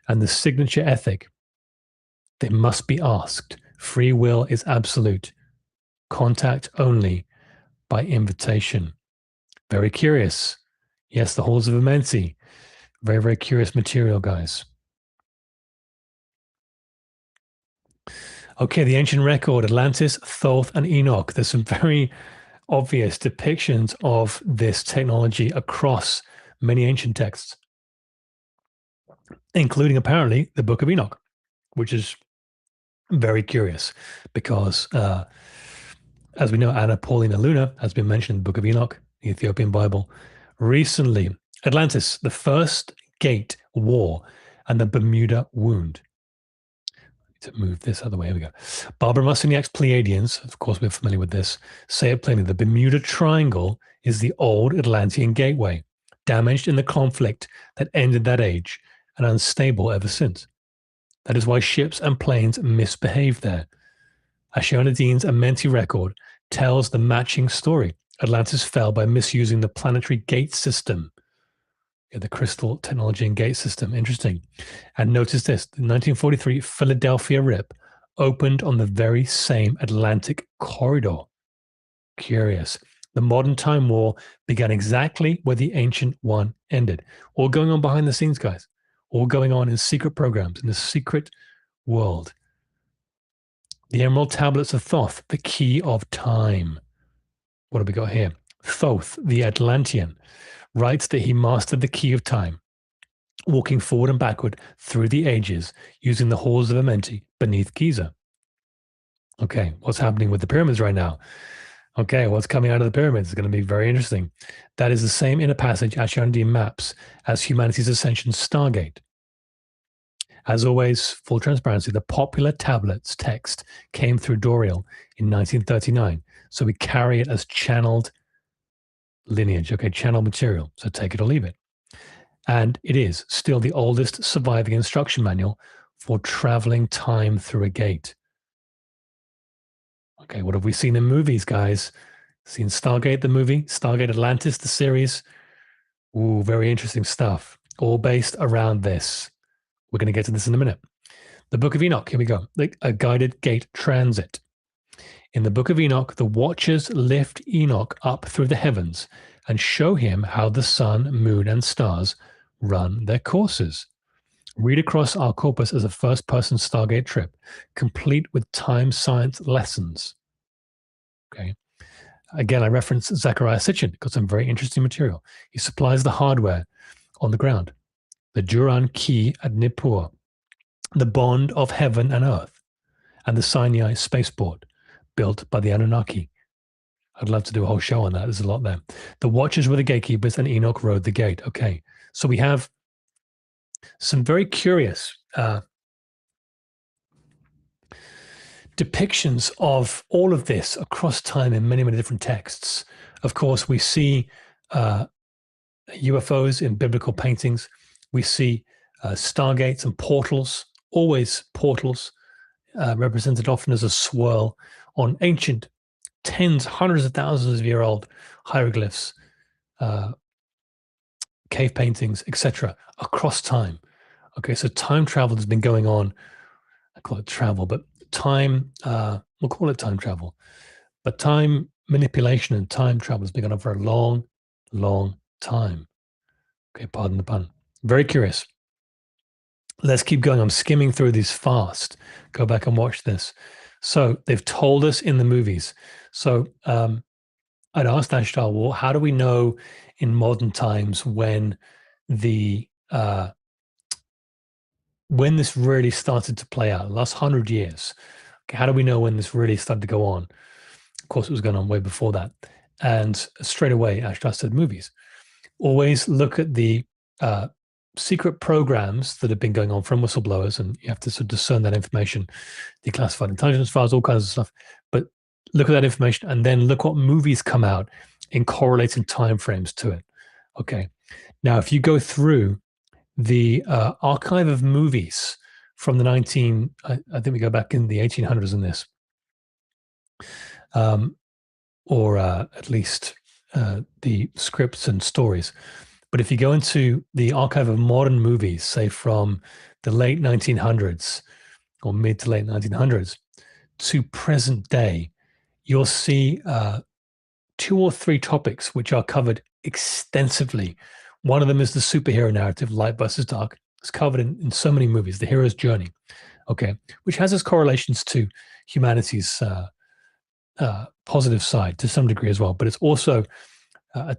and the signature ethic. They must be asked. Free will is absolute. Contact only by invitation. Very curious. Yes, the halls of Amenti. Very, very curious material, guys. Okay, the ancient record, Atlantis, Thoth, and Enoch. There's some very obvious depictions of this technology across many ancient texts, including apparently the Book of Enoch, which is very curious because, as we know, Anna Paulina Luna has been mentioned in the Book of Enoch, the Ethiopian Bible. Recently, Atlantis, the First Gate War, and the Bermuda Wound. To move this other way. Here we go. Barbara Musoniak's Pleiadians, of course, we're familiar with this, say it plainly. The Bermuda Triangle is the old Atlantean gateway, damaged in the conflict that ended that age and unstable ever since. That is why ships and planes misbehave there. Ashiana Dean's Amenti record tells the matching story. Atlantis fell by misusing the planetary gate system. The crystal technology and gate system. Interesting. And notice this, the 1943 Philadelphia Rip opened on the very same Atlantic corridor. Curious. The modern time war began exactly where the ancient one ended. All going on behind the scenes, guys. All going on in secret programs, in the secret world. The Emerald Tablets of Thoth, the key of time. What have we got here? Thoth, the Atlantean, writes that he mastered the key of time, walking forward and backward through the ages using the halls of Amenti beneath Giza. Okay, what's happening with the pyramids right now? Okay, what's coming out of the pyramids is going to be very interesting. That is the same inner passage Ashiana Dean maps as humanity's ascension Stargate. As always, full transparency, the popular tablets text came through Doriel in 1939, so we carry it as channeled lineage, okay, channel material. So take it or leave it. And it is still the oldest surviving instruction manual for traveling time through a gate. Okay, what have we seen in movies, guys? Seen Stargate, the movie, Stargate Atlantis, the series. Ooh, very interesting stuff. All based around this. We're going to get to this in a minute. The Book of Enoch, here we go. A guided gate transit. In the Book of Enoch, the watchers lift Enoch up through the heavens and show him how the sun, moon, and stars run their courses. Read across our corpus as a first-person Stargate trip, complete with time science lessons. Okay. Again, I reference Zechariah Sitchin, got some very interesting material. He supplies the hardware on the ground. The Duran key at Nippur, the bond of heaven and earth, and the Sinai spaceport built by the Anunnaki. I'd love to do a whole show on that. There's a lot there. The watchers were the gatekeepers and Enoch rode the gate. Okay. So we have some very curious depictions of all of this across time in many, many different texts. Of course, we see UFOs in biblical paintings. We see stargates and portals, always portals, represented often as a swirl on ancient tens, hundreds of thousands of year old hieroglyphs, cave paintings, etc., across time. Okay, so time travel has been going on. I call it travel, but time, we'll call it time travel. But time manipulation and time travel has been going on for a long, long time. Okay, pardon the pun. Very curious. Let's keep going. I'm skimming through these fast. Go back and watch this. So they've told us in the movies. So I'd asked Ashtar, well, how do we know in modern times when when this really started to play out? The last 100 years. Okay, how do we know when this really started to go on? Of course, it was going on way before that. And straight away, Ashtar said movies. Always look at the secret programs that have been going on from whistleblowers, and you have to sort of discern that information, declassified intelligence files, all kinds of stuff. But look at that information and then look what movies come out in correlating timeframes to it. Okay. Now, if you go through the archive of movies from the I think we go back in the 1800s in this, or at least the scripts and stories. But if you go into the archive of modern movies, say from the late 1900s or mid to late 1900s to present day, you'll see 2 or 3 topics which are covered extensively. One of them is the superhero narrative, light versus dark. It's covered in so many movies, the hero's journey, okay, which has its correlations to humanity's positive side to some degree as well. But it's also a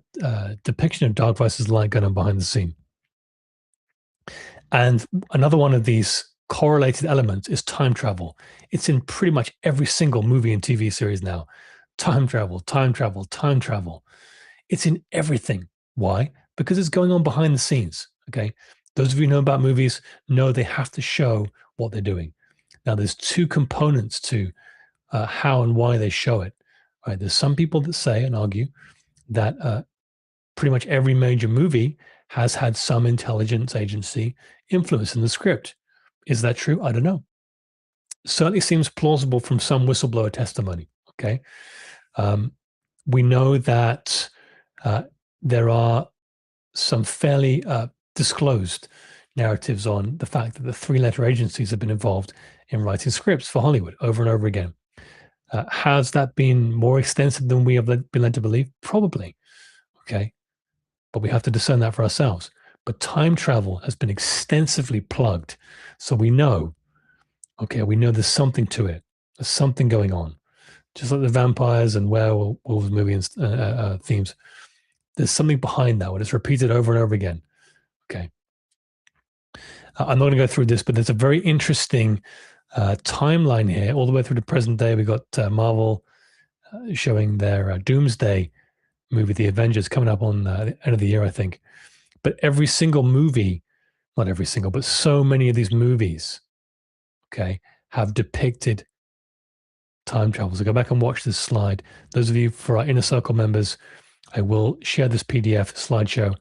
depiction of dark versus light going on behind the scene. And another one of these correlated elements is time travel. It's in pretty much every single movie and TV series now. Time travel, time travel, time travel. It's in everything. Why? Because it's going on behind the scenes. Okay. Those of you who know about movies know they have to show what they're doing. Now, there's 2 components to how and why they show it. Right? There's some people that say and argue that pretty much every major movie has had some intelligence agency influence in the script. Is that true? I don't know. Certainly seems plausible from some whistleblower testimony. Okay. We know that there are some fairly disclosed narratives on the fact that the 3-letter agencies have been involved in writing scripts for Hollywood over and over again. Has that been more extensive than we have been led to believe? Probably. Okay. But we have to discern that for ourselves. But time travel has been extensively plugged. So we know, okay, we know there's something to it. There's something going on. Just like the vampires and werewolves movie themes. There's something behind that when it's repeated over and over again. Okay. I'm not going to go through this, but there's a very interesting timeline here all the way through to present day. We got Marvel showing their Doomsday movie, The Avengers, coming up on the end of the year, I think. But every single movie, not every single, but so many of these movies, okay, have depicted time travel. So go back and watch this slide. Those of you for our Inner Circle members, I will share this PDF slideshow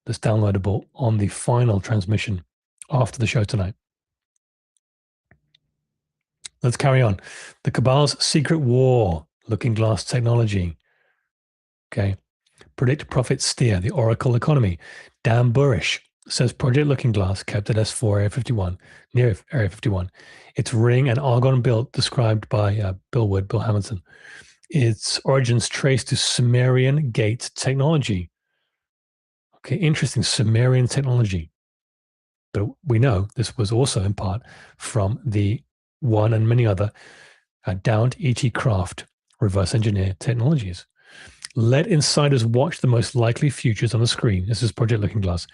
that's downloadable on the final transmission after the show tonight. Let's carry on. The Cabal's secret war, looking glass technology. Okay. Predict, profit, steer, the Oracle economy. Dan Burish, says Project Looking Glass kept at S4 Area 51, near Area 51. Its ring and argon built, described by Bill Hamilton. Its origins traced to Sumerian gate technology. Okay, interesting, Sumerian technology. But we know this was also in part from the one and many other downed ET craft reverse engineer technologies. Let insiders watch the most likely futures on the screen. This is Project Looking Glass.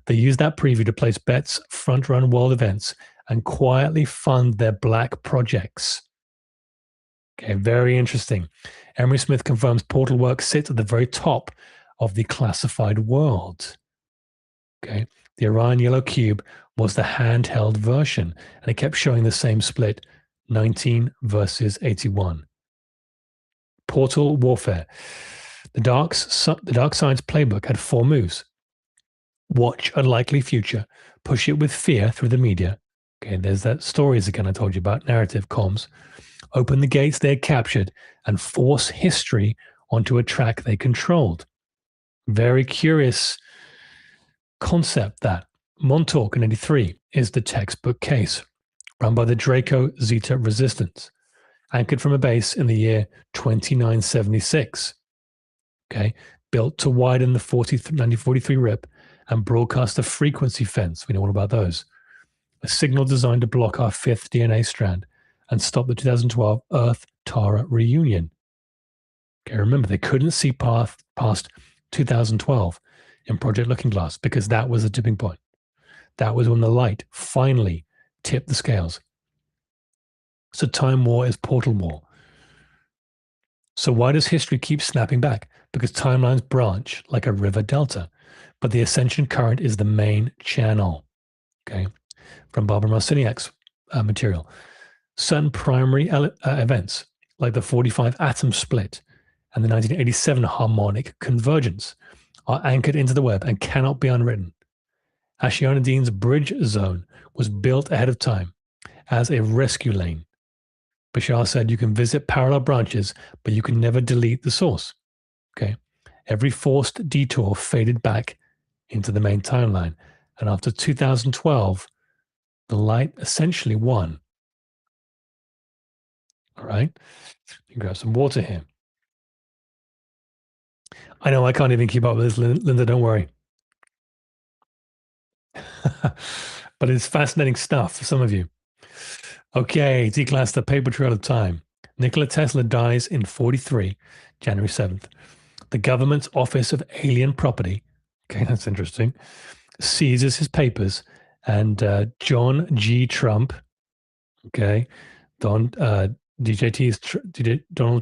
They use that preview to place bets, front run world events, and quietly fund their black projects. Okay, very interesting. Emery Smith confirms Portal Works sits at the very top of the classified world. Okay, the Orion Yellow Cube was the handheld version, and it kept showing the same split, 19 versus 81. Portal Warfare. The Dark Side's playbook had 4 moves. Watch a likely future, push it with fear through the media. Okay, there's that stories again I told you about, narrative comms. Open the gates they had captured and force history onto a track they controlled. Very curious concept that. Montauk in 83 is the textbook case, run by the Draco Zeta Resistance, anchored from a base in the year 2976. Okay, built to widen the 1943 rip and broadcast a frequency fence. We know all about those. A signal designed to block our 5th DNA strand and stop the 2012 Earth-Tara reunion. Okay, remember, they couldn't see past 2012 in Project Looking Glass because that was the tipping point. That was when the light finally tipped the scales. So time war is portal war. So why does history keep snapping back? Because timelines branch like a river delta, but the ascension current is the main channel. Okay, from Barbara Marciniak's material. Certain primary events, like the 45 atom split and the 1987 harmonic convergence, are anchored into the web and cannot be unwritten. Ashionadine's bridge zone was built ahead of time as a rescue lane. Bashar said you can visit parallel branches, but you can never delete the source. Okay. Every forced detour faded back into the main timeline. And after 2012, the light essentially won. All right. You grab some water here. I know I can't even keep up with this, Linda, don't worry. But it's fascinating stuff for some of you. Okay, D-Class, the paper trail of time. Nikola Tesla dies in 43, January 7th. The government's Office of Alien Property, okay, that's interesting, seizes his papers, and John G. Trump, okay, Donald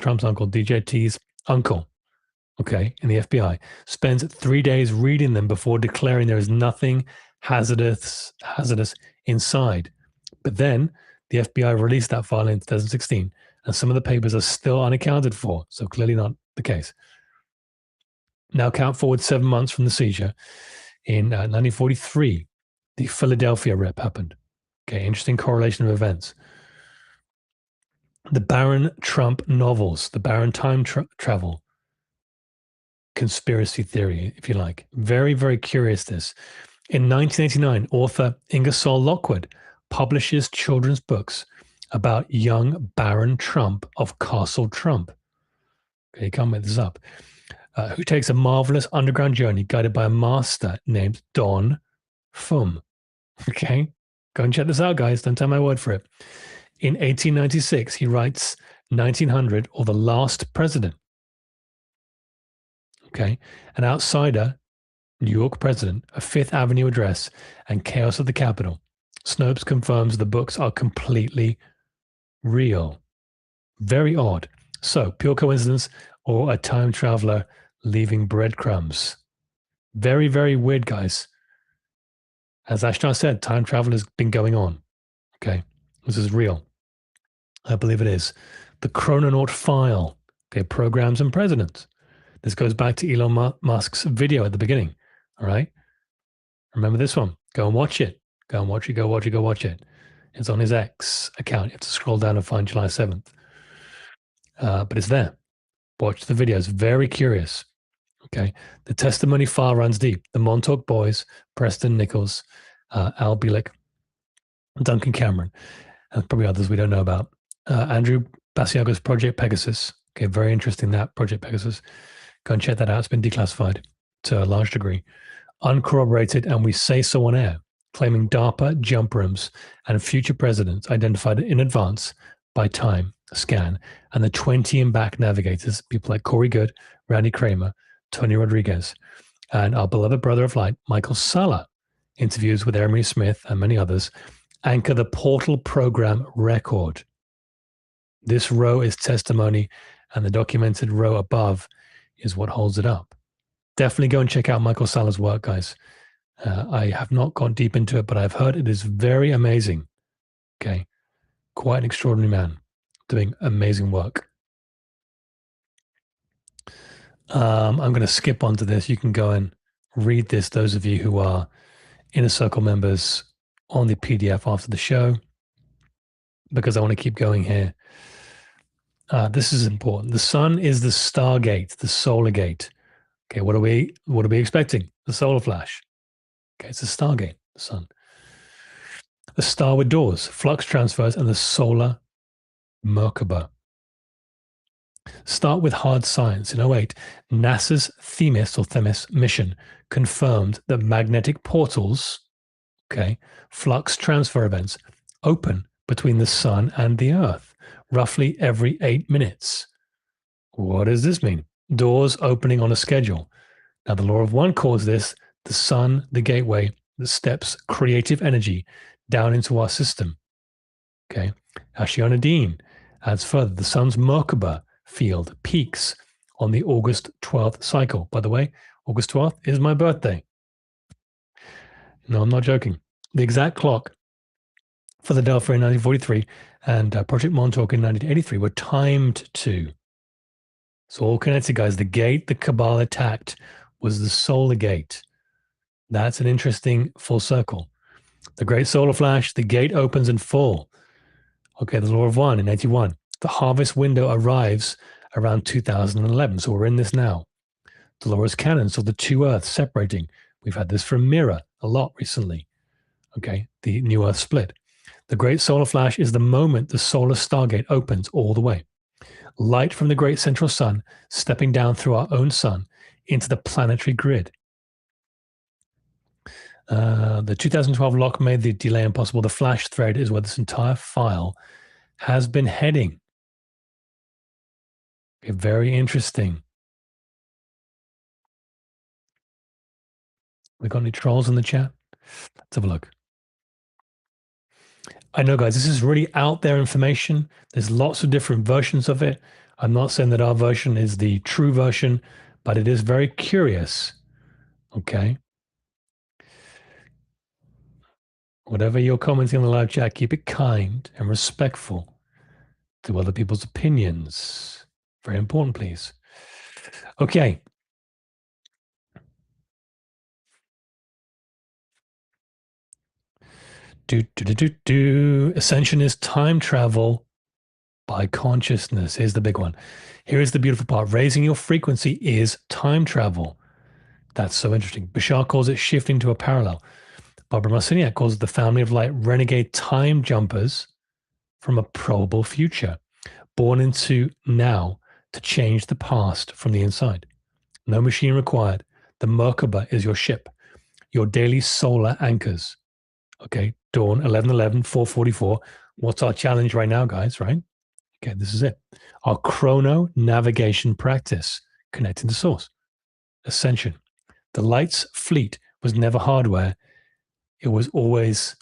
Trump's uncle, DJT's uncle, okay, in the FBI, spends 3 days reading them before declaring there is nothing hazardous inside. But then the FBI released that file in 2016, and some of the papers are still unaccounted for, so clearly not the case. Now count forward 7 months from the seizure. In 1943, the Philadelphia rip happened. Okay, interesting correlation of events. The Baron Trump novels, the Baron time travel conspiracy theory, if you like. Very, very curious this. In 1989, author Ingersoll Lockwood publishes children's books about young Baron Trump of Castle Trump. Okay, you can't make this up. Who takes a marvelous underground journey guided by a master named Don Fum. Okay, go and check this out, guys. Don't take my word for it. In 1896, he writes 1900 or The Last President. Okay, an outsider, New York president, a Fifth Avenue address, and chaos at the Capitol. Snopes confirms the books are completely real. Very odd. So, pure coincidence or a time traveler leaving breadcrumbs? Very, very weird, guys. As Ashtar said, time travel has been going on. Okay, this is real. I believe it is. The Chrononaut file. Okay, programs and presidents. This goes back to Elon Musk's video at the beginning. All right. Remember this one. Go and watch it. Go and watch it. Go watch it. Go watch it. It's on his X account. You have to scroll down and find July 7th. But it's there. Watch the videos. Very curious. Okay. The testimony file runs deep. The Montauk boys, Preston Nichols, Al Bielek, Duncan Cameron, and probably others we don't know about. Andrew Basiago's Project Pegasus. Okay, very interesting, that Project Pegasus. Go and check that out. It's been declassified to a large degree. Uncorroborated, and we say so on air, claiming DARPA jump rooms and future presidents identified in advance by time scan, and the 20 and back navigators, people like Corey Good, Randy Kramer, Tony Rodriguez, and our beloved brother of light, Michael Sala, interviews with Emery Smith and many others, anchor the Portal program record. This row is testimony, and the documented row above is what holds it up. Definitely go and check out Michael Sala's work, guys. I have not gone deep into it, but I've heard it is very amazing. Okay. Quite an extraordinary man doing amazing work. I'm going to skip onto this. You can go and read this, those of you who are Inner Circle members, on the PDF after the show, because I want to keep going here. This is important. The sun is the stargate, the solar gate. Okay, what are we expecting? The solar flash. Okay, it's a stargate, the sun. A star with doors, flux transfers, and the solar Merkaba. Start with hard science. In 2008, NASA's Themis mission confirmed that magnetic portals, okay, flux transfer events, open between the sun and the Earth roughly every 8 minutes. What does this mean? Doors opening on a schedule. Now, the law of one calls this the sun, the gateway that steps creative energy down into our system. Okay. Ashiana Dean adds further, the sun's Merkaba field peaks on the August 12th cycle. By the way, August 12th is my birthday. No, I'm not joking. The exact clock for the Delphi in 1943 and Project Montauk in 1983 were timed to. It's all connected, guys. The gate the cabal attacked was the solar gate. That's an interesting full circle. The great solar flash, the gate opens in full. Okay, the law of one in 81. The harvest window arrives around 2011. So we're in this now. Dolores Cannon saw the two Earths separating. We've had this from Mira a lot recently. Okay, the new Earth split. The great solar flash is the moment the solar stargate opens all the way. Light from the great central sun stepping down through our own sun into the planetary grid. The 2012 lock made the delay impossible. The flash thread is where this entire file has been heading. Okay, very interesting. We got any trolls in the chat? Let's have a look. I know, guys, this is really out there information. There's lots of different versions of it. I'm not saying that our version is the true version, but it is very curious. Okay. Whatever you're commenting in the live chat, keep it kind and respectful to other people's opinions. Very important, please. Okay. Ascension is time travel by consciousness. Here's the big one. Here is the beautiful part. Raising your frequency is time travel. That's so interesting. Bashar calls it shifting to a parallel. Barbara Marciniak calls it the family of light renegade time jumpers from a probable future, born into now to change the past from the inside. No machine required. The Merkaba is your ship, your daily solar anchors. Okay, Dawn, 11:11, 4:44. What's our challenge right now, guys, right? Okay, this is it. Our chrono navigation practice, connecting to source. Ascension. The light's fleet was never hardware. It was always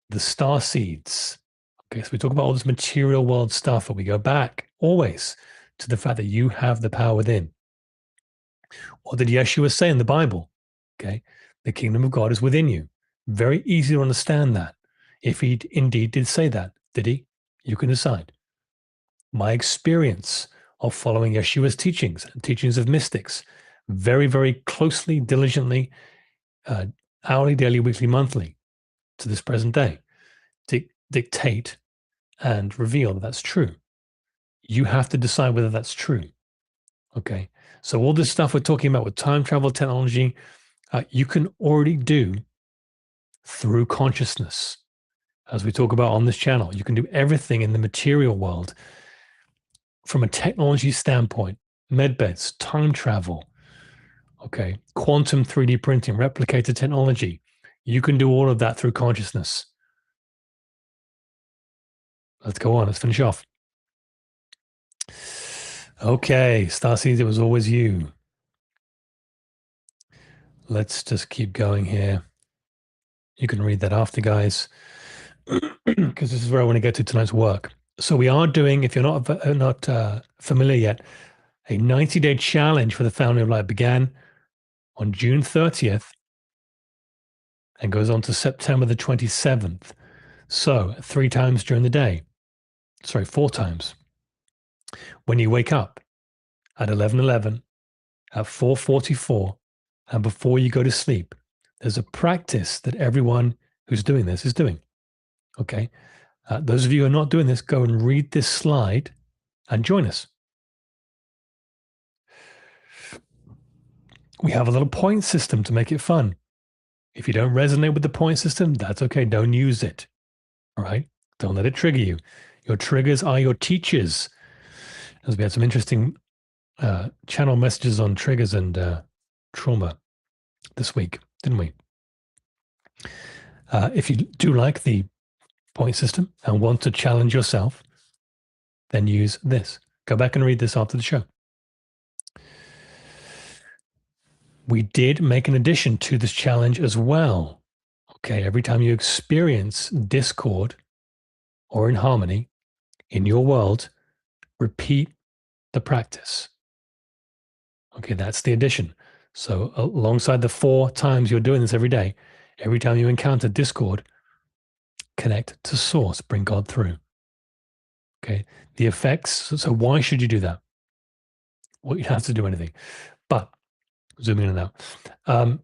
the star seeds. Okay, so we talk about all this material world stuff, but we go back always to the fact that you have the power within. What did Yeshua say in the Bible? Okay, the kingdom of God is within you. Very easy to understand that. If he indeed did say that, did he? You can decide. My experience of following Yeshua's teachings and teachings of mystics very, very closely, diligently, hourly, daily, weekly, monthly to this present day, dictate and reveal that that's true. You have to decide whether that's true. Okay. So all this stuff we're talking about with time travel technology, you can already do through consciousness. As we talk about on this channel, you can do everything in the material world from a technology standpoint, medbeds, time travel, okay, quantum 3D printing, replicator technology. You can do all of that through consciousness. Let's go on. Let's finish off. Okay, Starseeds, it was always you. Let's just keep going here. You can read that after, guys, because this is where I want to get to tonight's work. So we are doing, if you're not familiar yet, a 90-day challenge for the Foundry of Light began on June 30th and goes on to September the 27th. So 3 times during the day. Sorry, 4 times. When you wake up at 11:11, at 4:44, and before you go to sleep, there's a practice that everyone who's doing this is doing. Okay. Those of you who are not doing this, go and read this slide and join us. We have a little point system to make it fun. If you don't resonate with the point system, that's okay. Don't use it. All right. Don't let it trigger you. Your triggers are your teachers. As we had some interesting channel messages on triggers and trauma this week, didn't we? If you do like the point system and want to challenge yourself, then use this. Go back and read this after the show. We did make an addition to this challenge as well. Okay, every time you experience discord or inharmony in your world, repeat the practice. Okay, that's the addition. So alongside the 4 times you're doing this every day, every time you encounter discord, connect to source, bring God through. Okay, the effects. So why should you do that? Well, you don't have to do anything, but zooming in and out.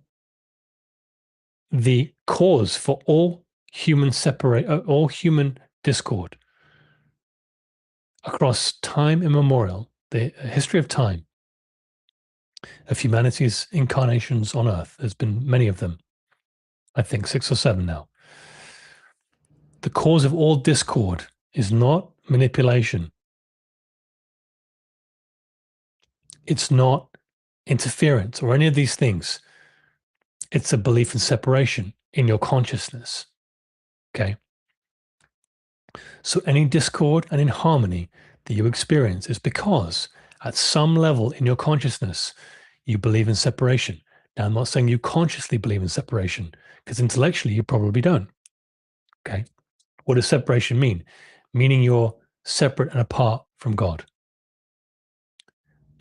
The cause for all human discord across time immemorial, the history of time, of humanity's incarnations on Earth, there's been many of them, I think 6 or 7 now. The cause of all discord is not manipulation. It's not interference or any of these things. It's a belief in separation in your consciousness. Okay. So any discord and inharmony that you experience is because at some level in your consciousness, you believe in separation. Now, I'm not saying you consciously believe in separation, because intellectually you probably don't. Okay. What does separation mean? Meaning you're separate and apart from God.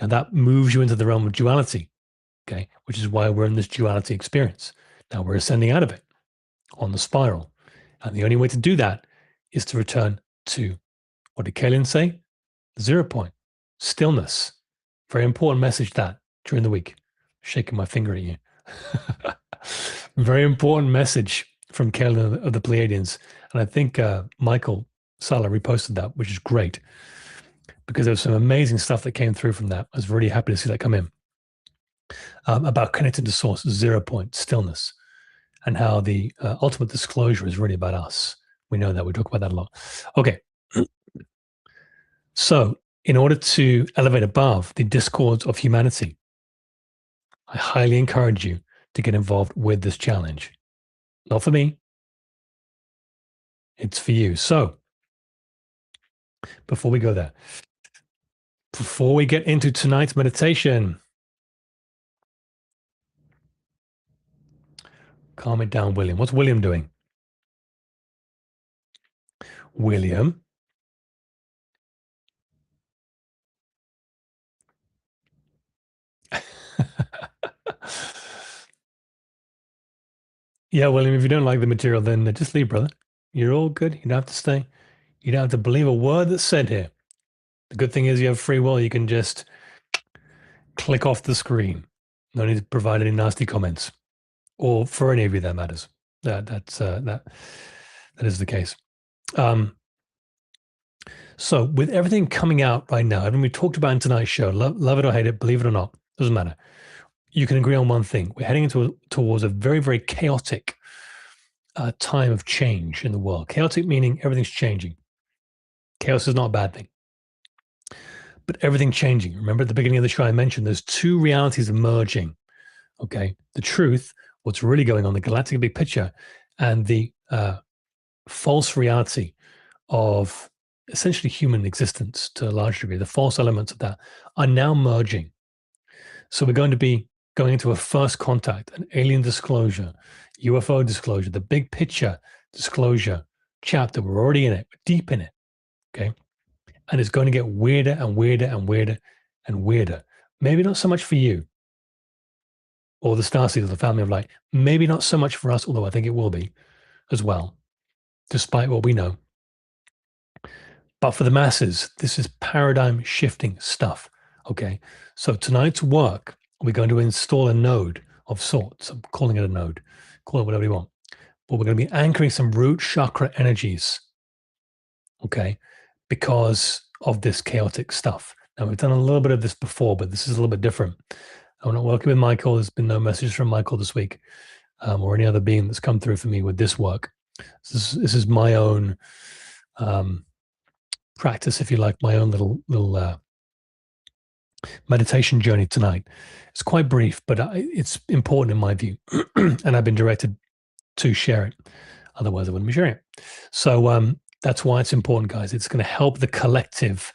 Now that moves you into the realm of duality. Okay. Which is why we're in this duality experience. Now we're ascending out of it on the spiral. And the only way to do that is to return to, what did Kaylin say? 0 point, stillness. Very important message that during the week. Shaking my finger at you. Very important message from Kaylin of the Pleiadians. And I think Michael Sala reposted that, which is great, because there was some amazing stuff that came through from that. I was really happy to see that come in. About connecting to source, 0 point, stillness, and how the ultimate disclosure is really about us. We know that. We talk about that a lot. Okay. So in order to elevate above the discords of humanity, I highly encourage you to get involved with this challenge. Not for me. It's for you. So before we go there, before we get into tonight's meditation, calm it down, William. What's William doing? William. Yeah, William, if you don't like the material, then just leave, brother. You're all good. You don't have to stay. You don't have to believe a word that's said here. The good thing is you have free will. You can just click off the screen. No need to provide any nasty comments, or for any of you that matters. That is the case. So with everything coming out right now, everything we talked about in tonight's show, love it or hate it, believe it or not, doesn't matter. You can agree on one thing. We're heading towards a very, very chaotic time of change in the world. Chaotic meaning everything's changing. Chaos is not a bad thing. But everything changing. Remember at the beginning of the show, I mentioned there's two realities emerging. Okay. The truth, what's really going on, the galactic big picture, and the false reality of essentially human existence to a large degree. The false elements of that are now merging. So we're going to be going into a first contact, an alien disclosure, UFO disclosure, the big picture disclosure chapter. We're already in it, we're deep in it. Okay. And it's going to get weirder and weirder and weirder and weirder. Maybe not so much for you or the Starseed or the family of light. Maybe not so much for us, although I think it will be as well, despite what we know. But for the masses, this is paradigm shifting stuff. Okay. So tonight's work, we're going to install a node of sorts. I'm calling it a node. Call it whatever you want. But we're going to be anchoring some root chakra energies. Okay. Because of this chaotic stuff. Now, we've done a little bit of this before, but this is a little bit different. I'm not working with Michael. There's been no message from Michael this week or any other being that's come through for me with this work. This is my own practice, if you like, my own little meditation journey tonight. It's quite brief, but it's important in my view. And I've been directed to share it. Otherwise, I wouldn't be sharing it. So that's why it's important, guys. It's going to help the collective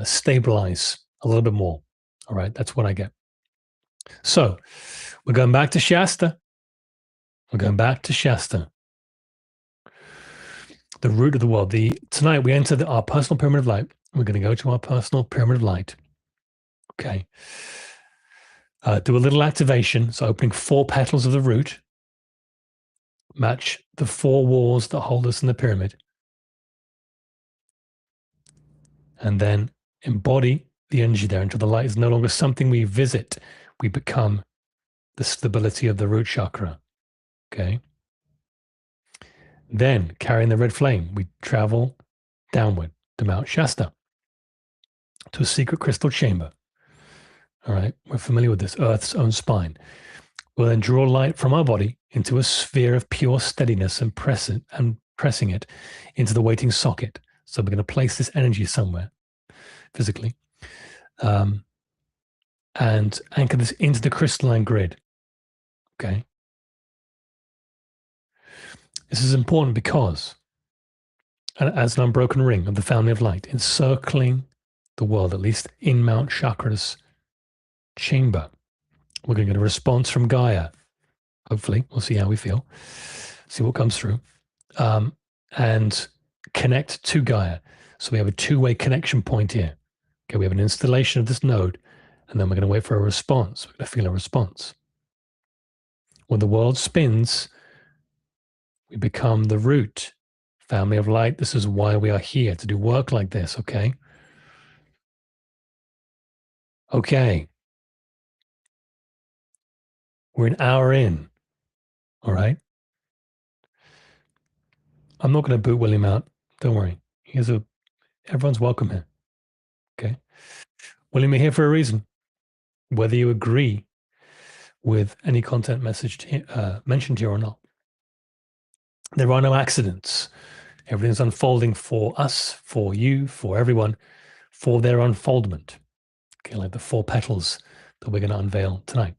stabilize a little bit more. All right. That's what I get. So we're going back to Shasta. We're going back to Shasta. The root of the world. Tonight we enter our personal pyramid of light. We're going to go to our personal pyramid of light. Okay. Do a little activation. So opening 4 petals of the root. Match the 4 walls that hold us in the pyramid. And then embody the energy there until the light is no longer something we visit. We become the stability of the root chakra. Okay. Then, carrying the red flame, we travel downward to Mount Shasta, to a secret crystal chamber. All right. We're familiar with this, Earth's own spine. We'll then draw light from our body into a sphere of pure steadiness and pressing it into the waiting socket. So we're going to place this energy somewhere physically and anchor this into the crystalline grid. Okay. This is important because as an unbroken ring of the family of light encircling the world, at least in Mount Chakra's chamber, we're going to get a response from Gaia. Hopefully, we'll see how we feel, see what comes through, and connect to Gaia. So we have a 2-way connection point here. Okay, we have an installation of this node, and then we're going to wait for a response. We're going to feel a response. When the world spins, we become the root, family of light. This is why we are here, to do work like this, okay? Okay. We're an hour in, all right? I'm not going to boot William out. Don't worry. Everyone's welcome here, okay? William, you're here for a reason. Whether you agree with any content mentioned here or not. There are no accidents. Everything's unfolding for us, for you, for everyone, for their unfoldment. Okay, like the 4 petals that we're going to unveil tonight.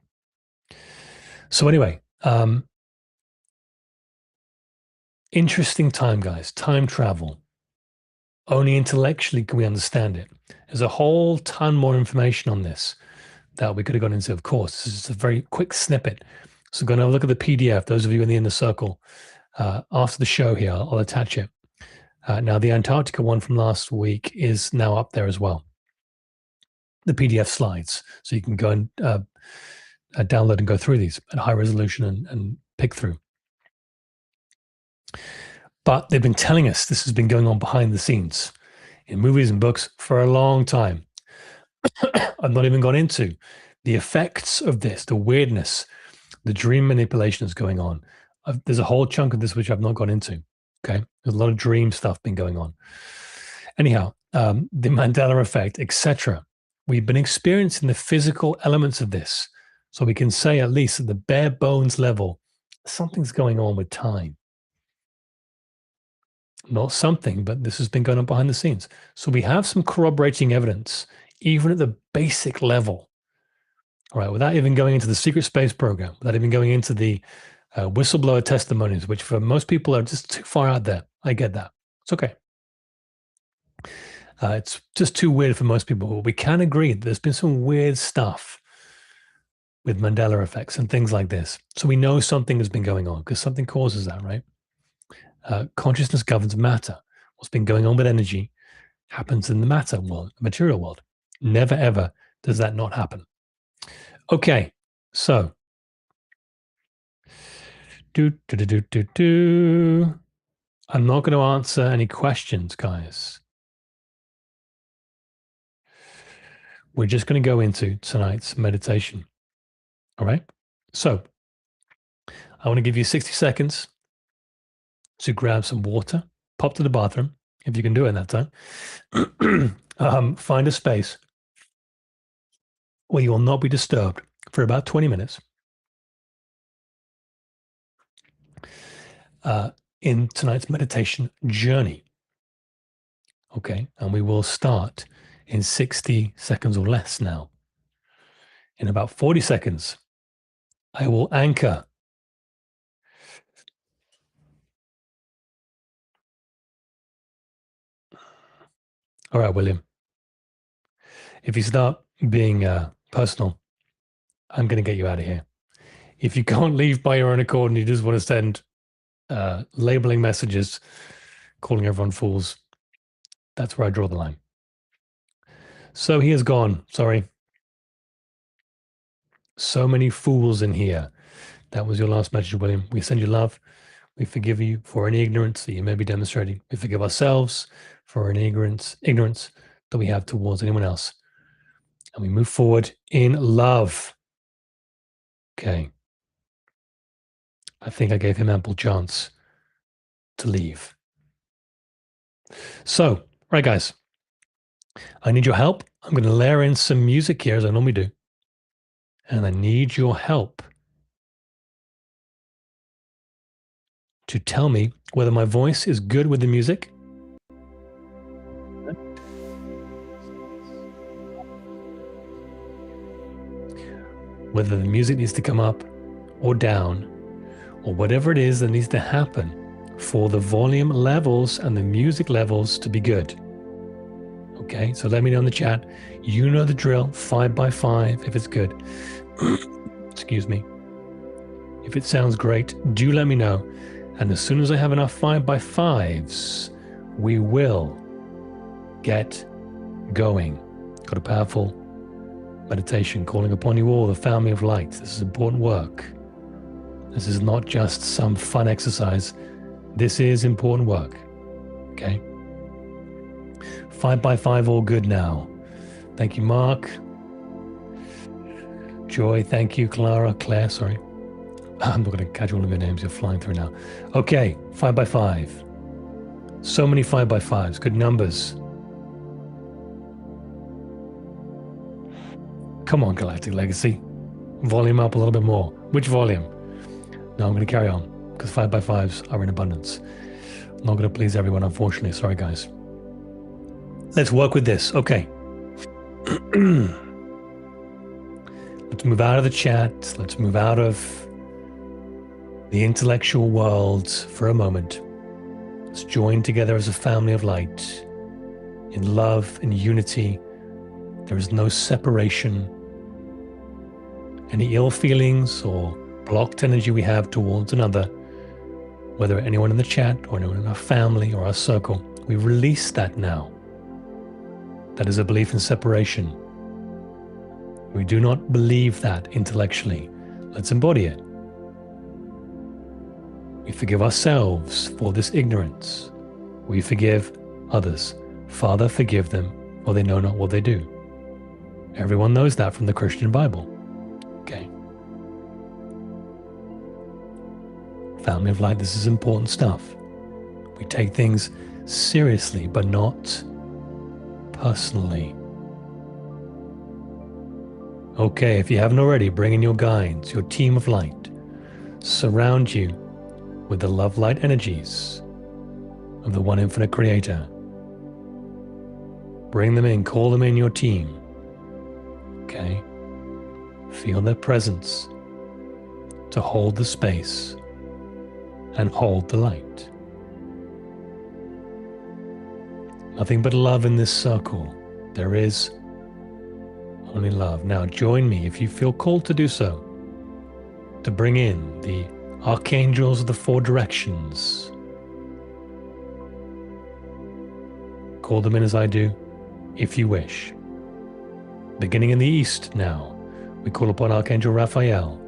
So anyway, interesting time, guys. Time travel. Only intellectually can we understand it. There's a whole ton more information on this that we could have gone into, of course. This is a very quick snippet. So going to look at the PDF. Those of you in the inner circle, after the show here, I'll attach it. Now, the Antarctica one from last week is now up there as well. The PDF slides. So you can go and download and go through these at high resolution and pick through. But they've been telling us this has been going on behind the scenes in movies and books for a long time. I've not even gone into the effects of this, the weirdness, the dream manipulation that's going on. There's a whole chunk of this which I've not gone into. Okay. There's a lot of dream stuff been going on. Anyhow, the Mandela effect, etc. We've been experiencing the physical elements of this. So we can say, at least at the bare bones level, something's going on with time. Not something, but this has been going on behind the scenes. So we have some corroborating evidence, even at the basic level. All right, without even going into the secret space program, without even going into the whistleblower testimonies, which for most people are just too far out there. I get that. It's okay. It's just too weird for most people. But we can agree that there's been some weird stuff with Mandela effects and things like this. So we know something has been going on because something causes that, right? Consciousness governs matter. What's been going on with energy happens in the matter world, the material world. Never, ever does that not happen. Okay, so I'm not going to answer any questions, guys. We're just going to go into tonight's meditation. All right. So I want to give you 60 seconds to grab some water, pop to the bathroom, if you can do it in that time. Find a space where you will not be disturbed for about 20 minutes. In tonight's meditation journey. Okay. And we will start in 60 seconds or less now. In about 40 seconds, I will anchor. All right, William. If you start being personal, I'm going to get you out of here. If you can't leave by your own accord and you just want to send labeling messages, calling everyone fools, that's where I draw the line. So he is gone. Sorry. So many fools in here. That was your last message, William. We send you love. We forgive you for any ignorance that you may be demonstrating. We forgive ourselves for any ignorance that we have towards anyone else. And we move forward in love. Okay. I think I gave him ample chance to leave. So, right, guys, I need your help. I'm going to layer in some music here, as I normally do. And I need your help to tell me whether my voice is good with the music. Whether the music needs to come up or down, or whatever it is that needs to happen for the volume levels and the music levels to be good. Okay, so let me know in the chat. You know the drill, 5x5 if it's good. Excuse me. If it sounds great, do let me know. And as soon as I have enough 5x5s, we will get going. Got a powerful meditation calling upon you all, the family of light. This is important work. This is not just some fun exercise. This is important work. Okay? 5x5 all good now. Thank you, Mark. Joy, thank you. Claire, sorry. I'm not going to catch all of your names. You're flying through now. Okay, 5x5. So many 5x5s. Good numbers. Come on, Galactic Legacy. Volume up a little bit more. Which volume? No, I'm going to carry on because 5x5s are in abundance. I'm not going to please everyone, unfortunately. Sorry, guys. Let's work with this. Okay. Let's move out of the chat. Let's move out of the intellectual world for a moment. Let's join together as a family of light in love and unity. There is no separation. Any ill feelings or blocked energy we have towards another, whether anyone in the chat or anyone in our family or our circle, we release that now. That is a belief in separation. We do not believe that intellectually. Let's embody it. We forgive ourselves for this ignorance. We forgive others. Father, forgive them, for they know not what they do. Everyone knows that from the Christian Bible. Okay. Family of light, this is important stuff. We take things seriously, but not personally. Okay, if you haven't already, bring in your guides, your team of light. Surround you with the love light energies of the One Infinite Creator. Bring them in, call them in your team. Okay? Feel their presence to hold the space and hold the light. Nothing but love in this circle. There is only love. Now join me, if you feel called to do so, to bring in the archangels of the four directions. Call them in as I do, if you wish. Beginning in the east now, we call upon Archangel Raphael,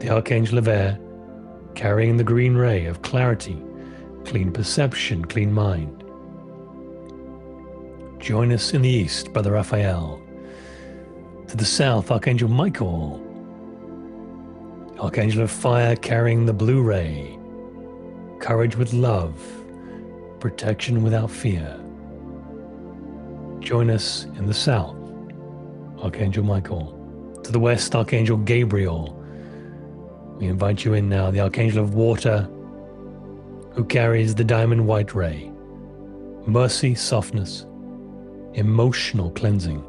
the Archangel of Air, carrying the green ray of clarity, clean perception, clean mind. Join us in the east, Brother Raphael. To the south, Archangel Michael, Archangel of Fire, carrying the blue ray, courage with love, protection without fear. Join us in the south, Archangel Michael. To the west, Archangel Gabriel. We invite you in now, the Archangel of Water, who carries the diamond white ray, mercy, softness, emotional cleansing.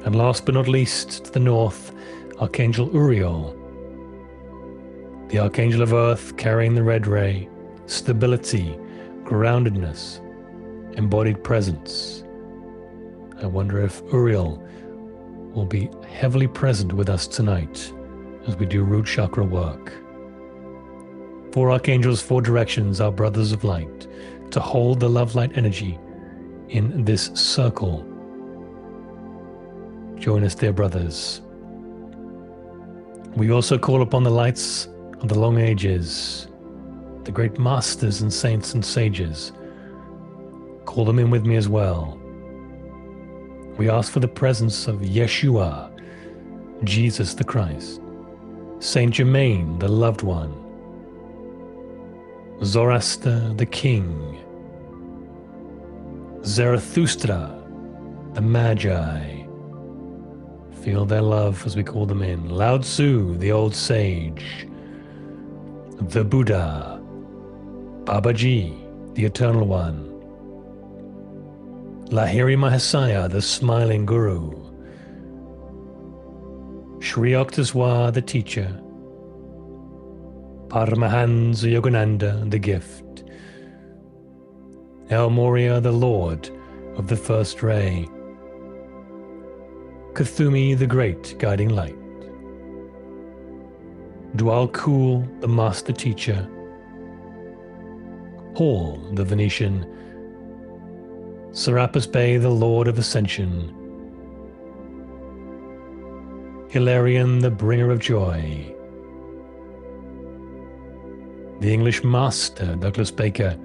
And last but not least, to the north, Archangel Uriel, the Archangel of Earth, carrying the red ray, stability, groundedness, embodied presence. I wonder if Uriel will be heavily present with us tonight as we do root chakra work. Four archangels, four directions, our brothers of light, to hold the love light energy in this circle. Join us, dear brothers. We also call upon the lights of the long ages, the great masters and saints and sages. Call them in with me as well. We ask for the presence of Yeshua, Jesus the Christ, Saint Germain, the loved one, Zoroaster, the king, Zarathustra, the Magi. Feel their love as we call them in. Lao Tzu, the old sage, the Buddha, Babaji, the Eternal One, Lahiri Mahasaya, the smiling Guru, Sri Yukteswar, the teacher, Paramahansa Yogananda, the gift, El Moria, the Lord of the first ray, Kuthumi, the great guiding light, Dwal Kul, the master teacher, Paul, the Venetian, Serapis Bey, the Lord of Ascension, Hilarion, the bringer of joy, the English master, Douglas Baker,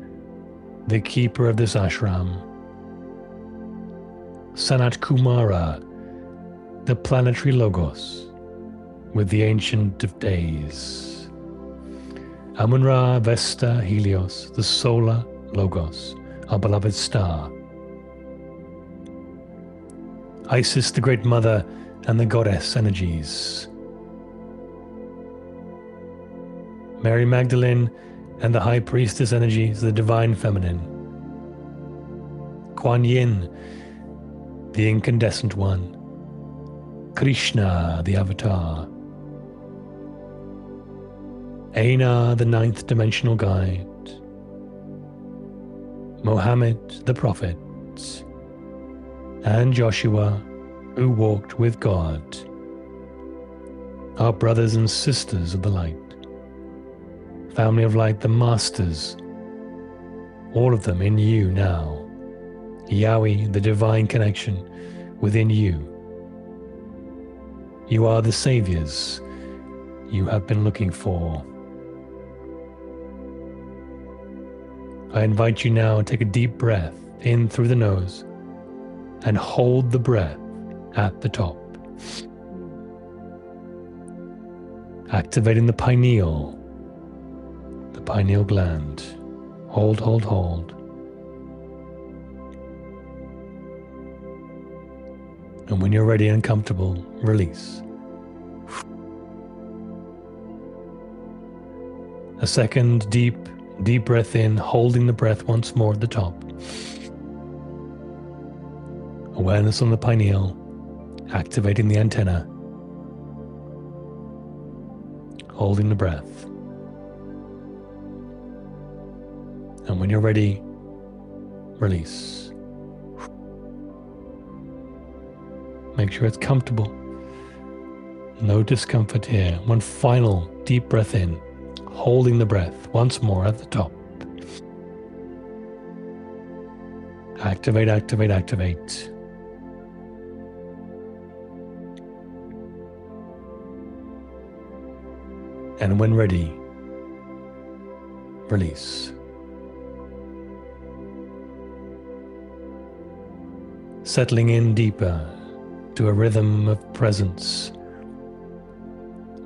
the keeper of this ashram, Sanat Kumara, the planetary Logos, with the Ancient of Days, Amun-Ra, Vesta, Helios, the solar Logos, our beloved star, Isis, the Great Mother, and the Goddess energies, Mary Magdalene and the High Priestess energies, the Divine Feminine, Kuan Yin, the Incandescent One, Krishna, the Avatar, Aina, the ninth dimensional guide, Mohammed, the Prophet, and Joshua, who walked with God, our brothers and sisters of the light, family of light, the masters, all of them in you now, Yahweh, the divine connection within you. You are the saviors you have been looking for. I invite you now to take a deep breath in through the nose and hold the breath at the top. Activating the pineal gland. Hold, hold, hold. And when you're ready and comfortable, release. A second deep breath in, holding the breath once more at the top. Awareness on the pineal, activating the antenna. Holding the breath. And when you're ready, release. Make sure it's comfortable. No discomfort here. One final deep breath in, holding the breath once more at the top. Activate, activate, activate. And when ready, release. Settling in deeper to a rhythm of presence,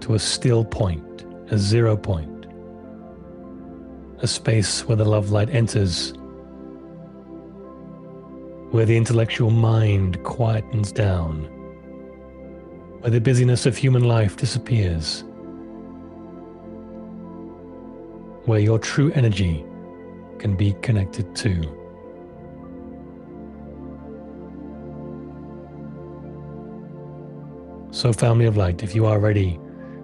to a still point, a 0 point, a space where the love light enters, where the intellectual mind quietens down, where the busyness of human life disappears, where your true energy can be connected to. So, family of light, if you are ready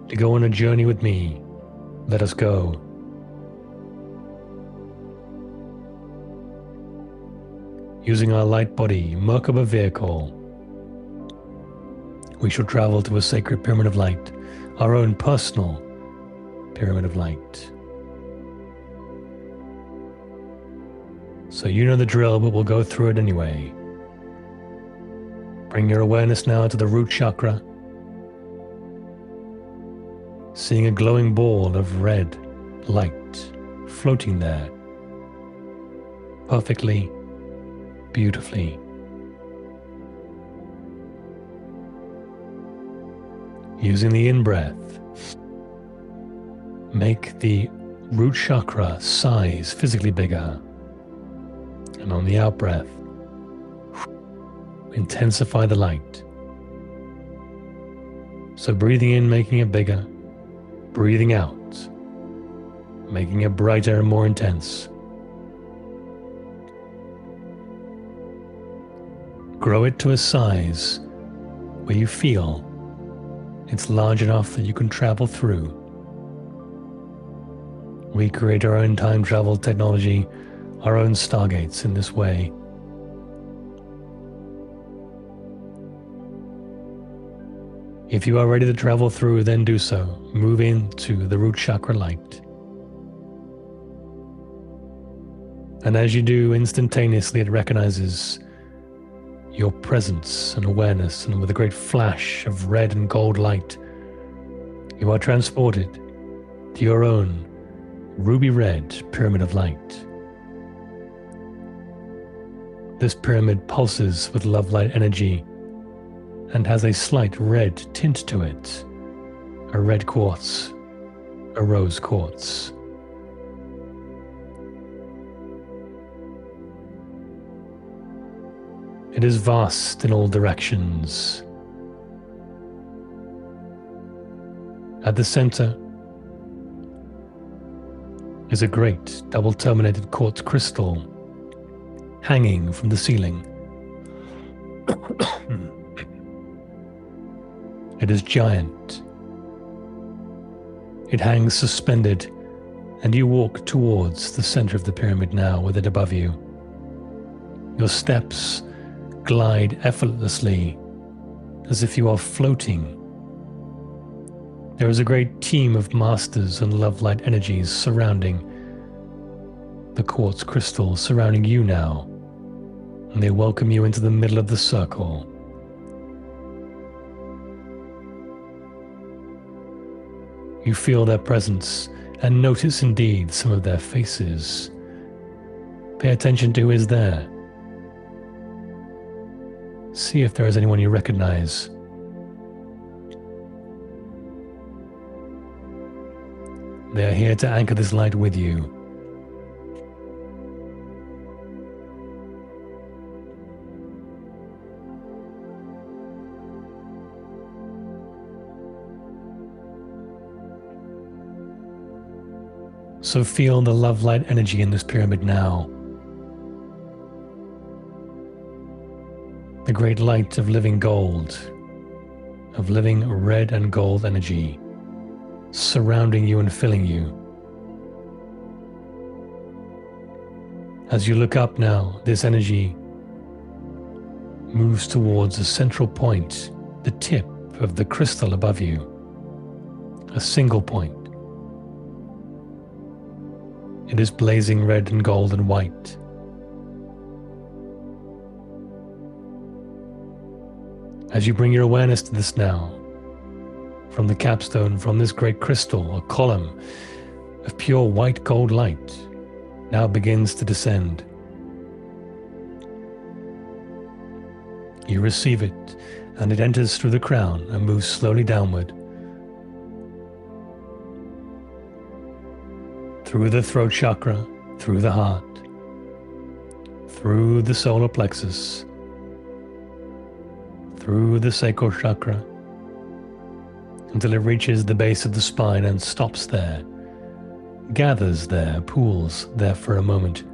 to go on a journey with me, let us go. Using our light body, Merkaba vehicle, we shall travel to a sacred pyramid of light, our own personal pyramid of light. So you know the drill, but we'll go through it anyway. Bring your awareness now to the root chakra, seeing a glowing ball of red light floating there, perfectly, beautifully. Using the in-breath, make the root chakra size physically bigger. And on the out-breath, intensify the light. So breathing in, making it bigger. Breathing out, making it brighter and more intense. Grow it to a size where you feel it's large enough that you can travel through. We create our own time travel technology, our own stargates in this way. If you are ready to travel through, then do so. Move into the root chakra light. And as you do, instantaneously it recognizes your presence and awareness, and with a great flash of red and gold light, you are transported to your own ruby red pyramid of light. This pyramid pulses with love light energy and has a slight red tint to it, a red quartz, a rose quartz. It is vast in all directions. At the center is a great double-terminated quartz crystal hanging from the ceiling. It is giant. It hangs suspended, and you walk towards the center of the pyramid now with it above you. Your steps glide effortlessly, as if you are floating. There is a great team of masters and love light energies surrounding the quartz crystal, surrounding you now, and they welcome you into the middle of the circle. You feel their presence and notice indeed some of their faces. Pay attention to who is there. See if there is anyone you recognize. They are here to anchor this light with you. So feel the love light energy in this pyramid now. The great light of living gold, of living red and gold energy, surrounding you and filling you. As you look up now, this energy moves towards a central point, the tip of the crystal above you, a single point. It is blazing red and gold and white. As you bring your awareness to this now, from the capstone, from this great crystal, a column of pure white gold light now begins to descend. You receive it, and it enters through the crown and moves slowly downward, through the throat chakra, through the heart, through the solar plexus, through the sacral chakra, until it reaches the base of the spine and stops there, gathers there, pools there for a moment.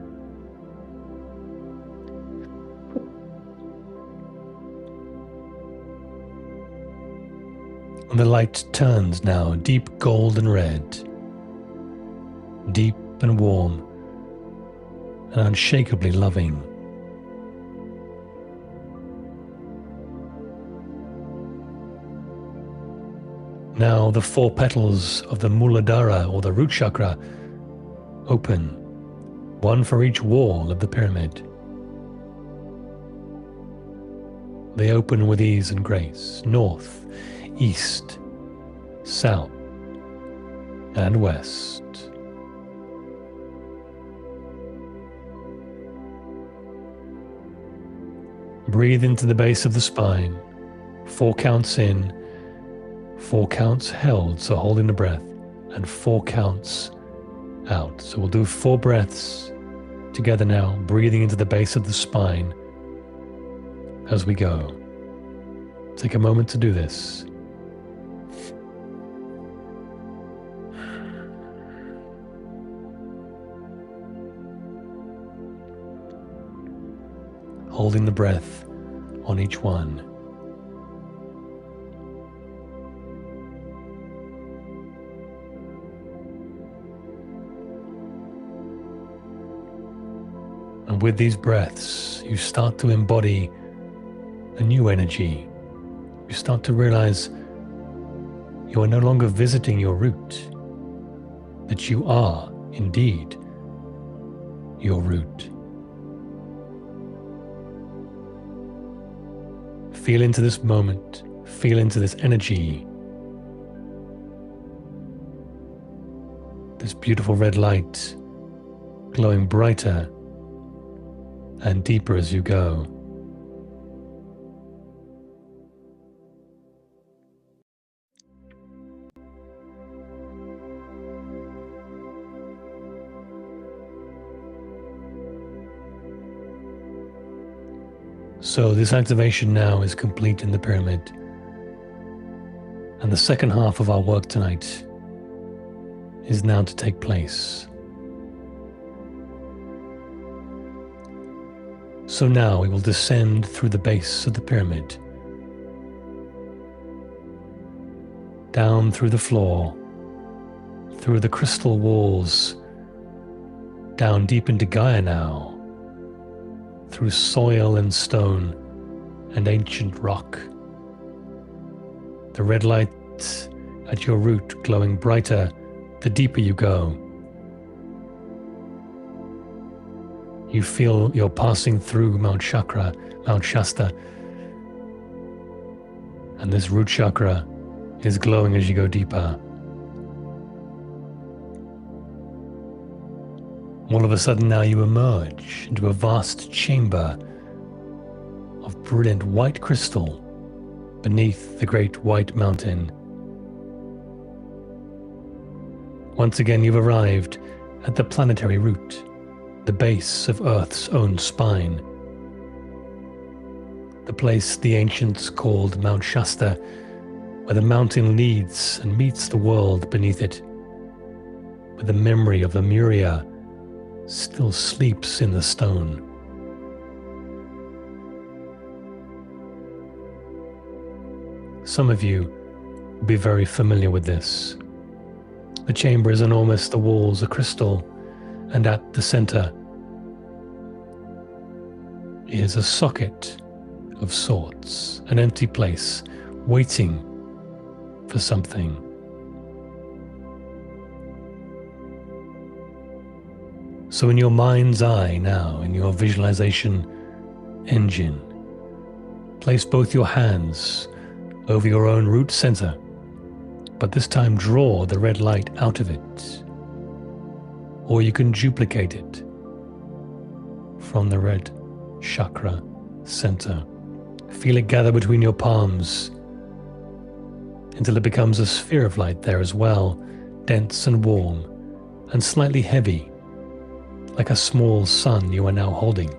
And the light turns now deep golden red, deep and warm and unshakably loving. Now the 4 petals of the Muladhara, or the root chakra, open, one for each wall of the pyramid. They open with ease and grace, north, east, south, and west. Breathe into the base of the spine, 4 counts in, 4 counts held, so holding the breath, and 4 counts out. So we'll do 4 breaths together now, breathing into the base of the spine as we go. Take a moment to do this. Holding the breath on each one. And with these breaths, you start to embody a new energy. You start to realize you are no longer visiting your root, that you are indeed your root. Feel into this moment, feel into this energy, this beautiful red light glowing brighter and deeper as you go. So this activation now is complete in the pyramid, and the second half of our work tonight is now to take place. So now we will descend through the base of the pyramid, down through the floor, through the crystal walls, down deep into Gaia now, through soil and stone and ancient rock. The red light at your root glowing brighter the deeper you go. You feel you're passing through Mount Chakra, Mount Shasta, and this root chakra is glowing as you go deeper. All of a sudden now you emerge into a vast chamber of brilliant white crystal beneath the great white mountain. Once again you've arrived at the planetary root, the base of Earth's own spine, the place the ancients called Mount Shasta, where the mountain leads and meets the world beneath it, where the memory of Lemuria still sleeps in the stone. Some of you will be very familiar with this. The chamber is enormous, the walls are crystal, and at the center is a socket of sorts, an empty place, waiting for something. So in your mind's eye now, in your visualization engine, place both your hands over your own root center, but this time draw the red light out of it. Or you can duplicate it from the red chakra center. Feel it gather between your palms until it becomes a sphere of light there as well, dense and warm and slightly heavy, like a small sun you are now holding.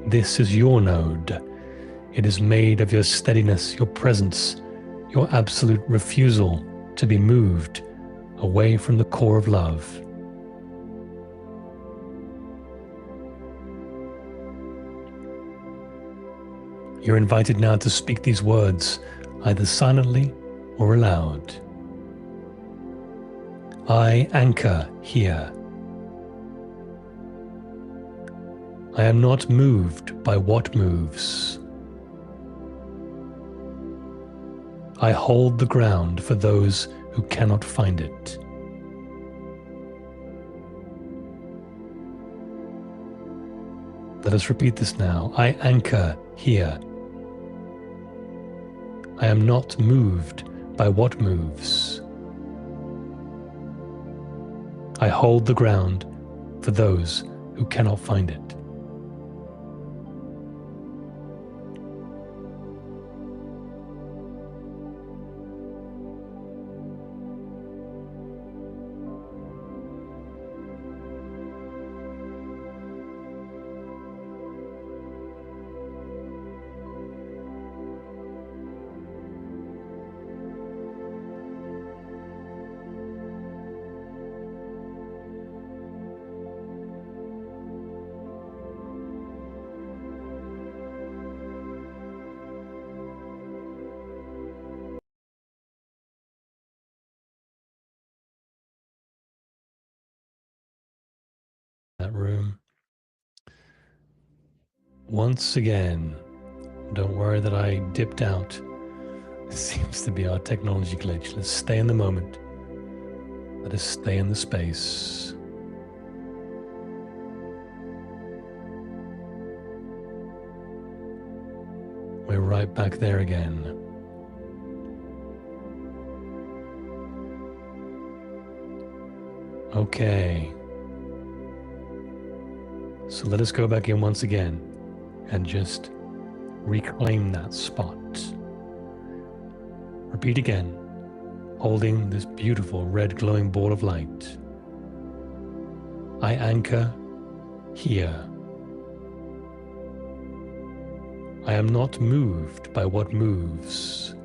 This is your node. It is made of your steadiness, your presence, your absolute refusal to be moved away from the core of love. You're invited now to speak these words, either silently or aloud. I anchor here. I am not moved by what moves. I hold the ground for those who cannot find it. Let us repeat this now. I anchor here. I am not moved by what moves. I hold the ground for those who cannot find it. That room. Once again, don't worry that I dipped out. It seems to be our technology glitch. Let's stay in the moment. Let us stay in the space. We're right back there again. Okay. So let us go back in once again and just reclaim that spot. Repeat again, holding this beautiful red glowing ball of light. I anchor here. I am not moved by what moves.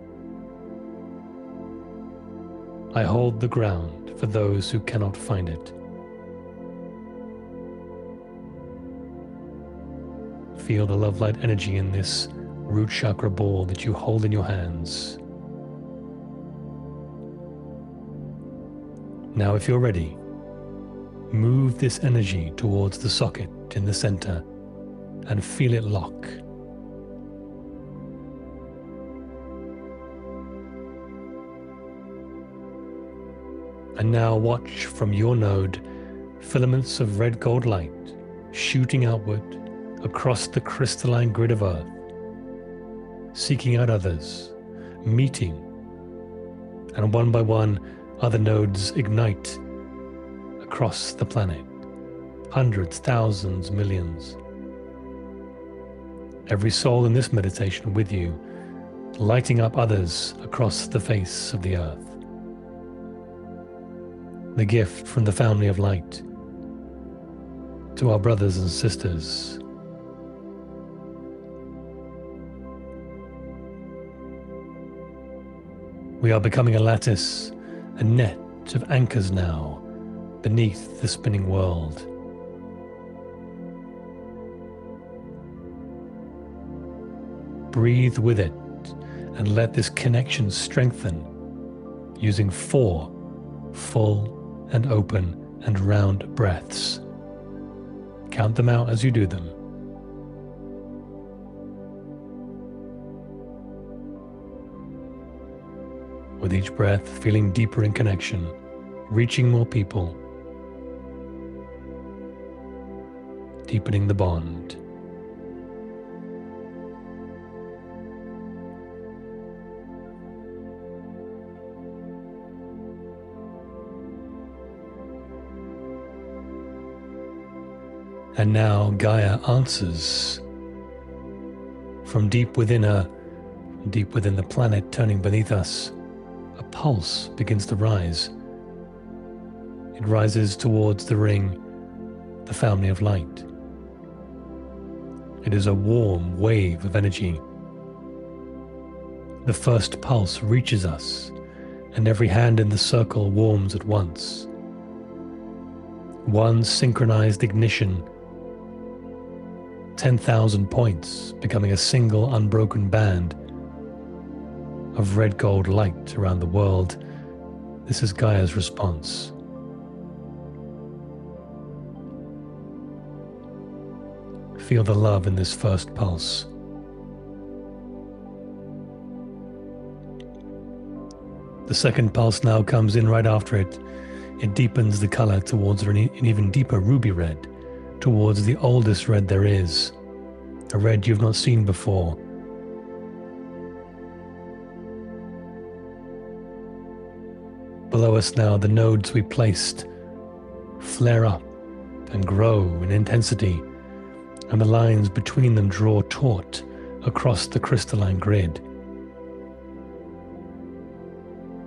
I hold the ground for those who cannot find it. Feel the love light energy in this root chakra ball that you hold in your hands. Now, if you're ready, move this energy towards the socket in the center and feel it lock. And now watch from your node filaments of red gold light shooting outward across the crystalline grid of Earth, seeking out others, meeting, and one by one other nodes ignite across the planet. Hundreds, thousands, millions. Every soul in this meditation with you, lighting up others across the face of the Earth. The gift from the family of light to our brothers and sisters. We are becoming a lattice a net of anchors now beneath the spinning world. Breathe with it and let this connection strengthen using 4 full and open and round breaths. Count them out as you do them. With each breath, feeling deeper in connection, reaching more people, deepening the bond. And now Gaia answers from deep within her, deep within the planet turning beneath us. A pulse begins to rise. It rises towards the ring, the family of light. It is a warm wave of energy. The first pulse reaches us, and every hand in the circle warms at once. One synchronized ignition, 10,000 points becoming a single unbroken band of red-gold light around the world. This is Gaia's response. Feel the love in this first pulse. The second pulse now comes in right after it. It deepens the color towards an even deeper ruby red, towards the oldest red there is, a red you've not seen before. Below us now, the nodes we placed flare up and grow in intensity, and the lines between them draw taut across the crystalline grid.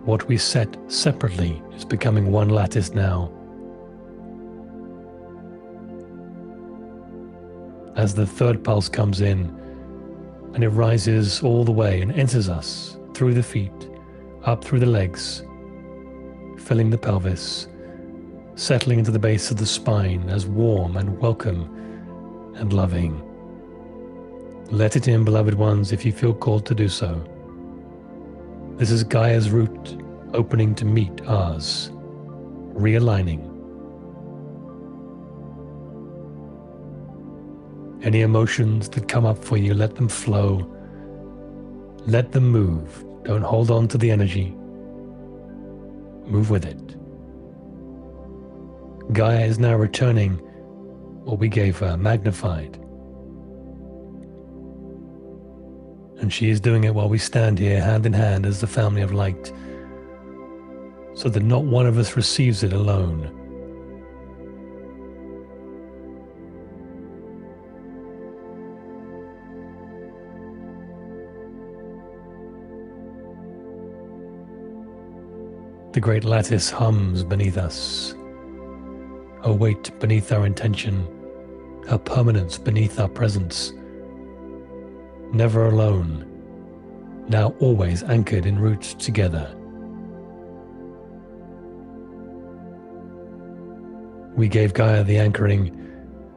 What we set separately is becoming one lattice now. As the third pulse comes in, and it rises all the way and enters us through the feet, up through the legs, filling the pelvis, settling into the base of the spine as warm and welcome and loving. Let it in, beloved ones, if you feel called to do so. This is Gaia's route opening to meet ours, realigning. Any emotions that come up for you, let them flow. Let them move. Don't hold on to the energy. Move with it. Gaia is now returning what we gave her, magnified. And she is doing it while we stand here hand in hand as the family of light, so that not one of us receives it alone. The great lattice hums beneath us, her weight beneath our intention, her permanence beneath our presence. Never alone, now always anchored in roots together. We gave Gaia the anchoring,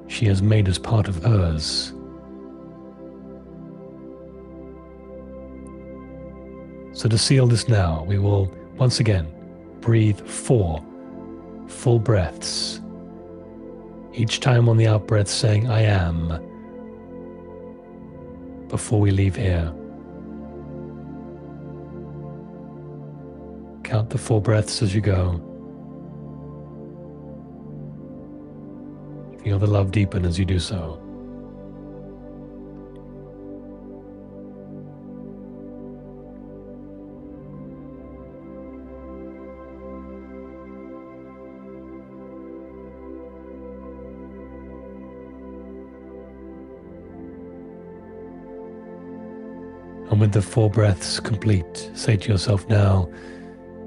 she has made us part of hers. So to seal this now, we will once again breathe 4 full breaths, each time on the out breath saying, I am, before we leave here. Count the 4 breaths as you go. Feel the love deepen as you do so. And with the 4 breaths complete, say to yourself now,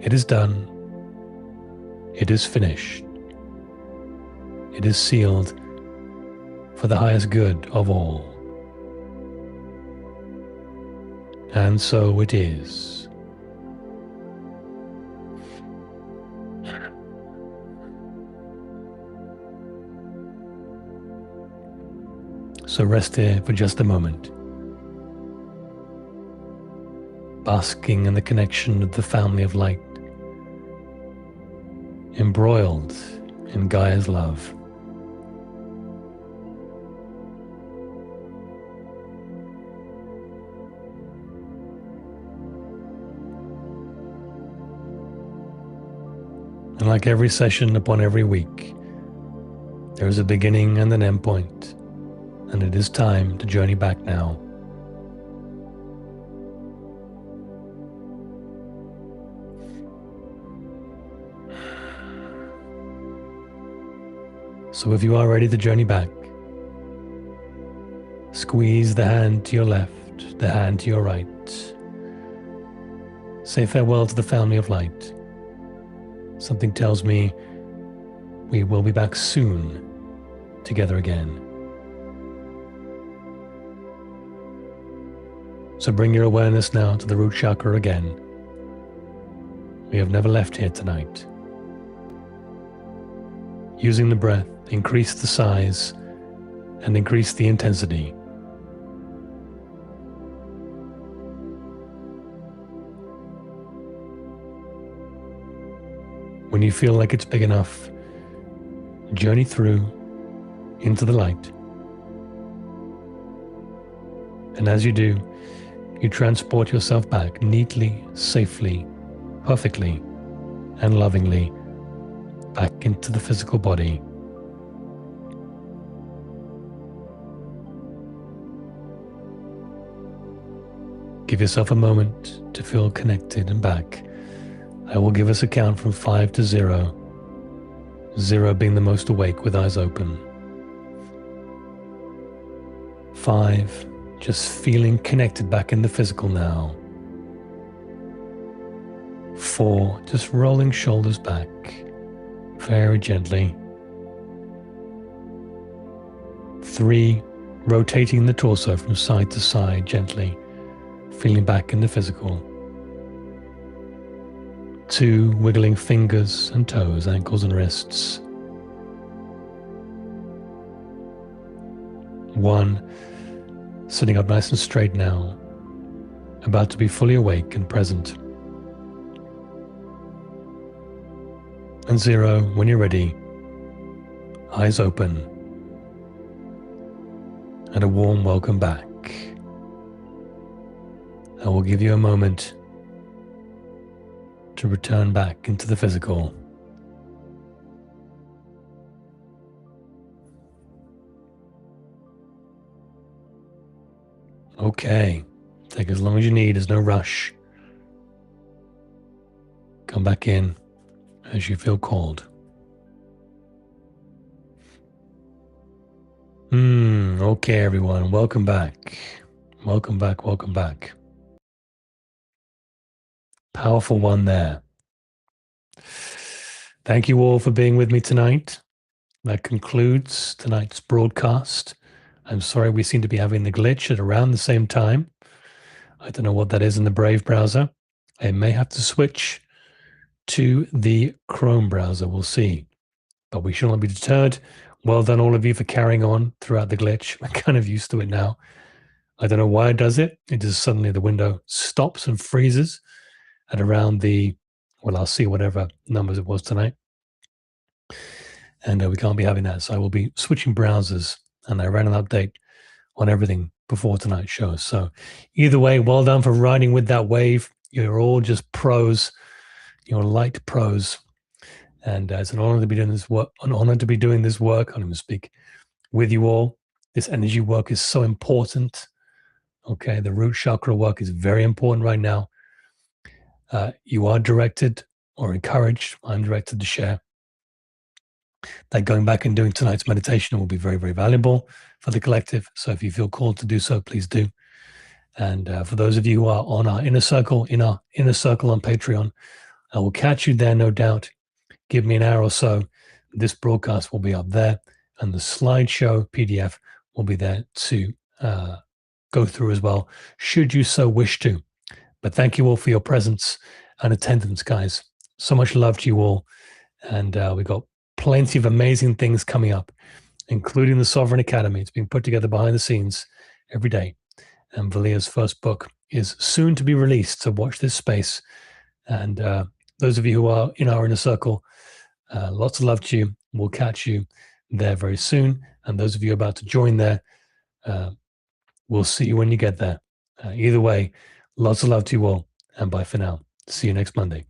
it is done, it is finished, it is sealed for the highest good of all. And so it is. So rest here for just a moment, basking in the connection of the family of light, embroiled in Gaia's love. And like every session upon every week, there is a beginning and an end point, and it is time to journey back now. So if you are ready to journey back, squeeze the hand to your left, the hand to your right. Say farewell to the family of light. Something tells me we will be back soon, together again. So bring your awareness now to the root chakra again. We have never left here tonight. Using the breath, increase the size and increase the intensity. When you feel like it's big enough, journey through into the light. And as you do, you transport yourself back neatly, safely, perfectly, and lovingly back into the physical body. Give yourself a moment to feel connected and back. I will give us a count from 5 to 0, 0 being the most awake with eyes open. 5, just feeling connected back in the physical now. 4, just rolling shoulders back very gently. 3, rotating the torso from side to side gently, feeling back in the physical. 2, wiggling fingers and toes, ankles and wrists. 1, sitting up nice and straight now, about to be fully awake and present. And 0, when you're ready, eyes open, and a warm welcome back. I will give you a moment to return back into the physical. Okay, take as long as you need, there's no rush. Come back in as you feel called. Okay everyone, welcome back. Welcome back, welcome back. Powerful one there. Thank you all for being with me tonight. That concludes tonight's broadcast. I'm sorry we seem to be having the glitch at around the same time. I don't know what that is in the Brave browser. I may have to switch to the Chrome browser, we'll see. But we shall not be deterred. Well done all of you for carrying on throughout the glitch. I'm kind of used to it now. I don't know why it does it. It just suddenly the window stops and freezes at around I'll see whatever numbers it was tonight. And we can't be having that. So I will be switching browsers, and I ran an update on everything before tonight's show. So either way, well done for riding with that wave. You're all just pros. You're light pros. And it's an honor to be doing this work. An honor to be doing this work. I don't even speak with you all. This energy work is so important. Okay, the root chakra work is very important right now. You are directed or encouraged. I'm directed to share that going back and doing tonight's meditation will be very, very valuable for the collective. So if you feel called to do so, please do. And for those of you who are on our inner circle on Patreon, I will catch you there, no doubt. Give me an hour or so. This broadcast will be up there, and the slideshow PDF will be there to go through as well, should you so wish to. But thank you all for your presence and attendance, guys. So much love to you all. And we got plenty of amazing things coming up including the Sovereign Academy. It's being put together behind the scenes every day. And Valia's first book is soon to be released. So watch this space. And those of you who are in our inner circle, lots of love to you. We'll catch you there very soon. And those of you about to join there, we'll see you when you get there. Either way, lots of love to you all. And bye for now. See you next Monday.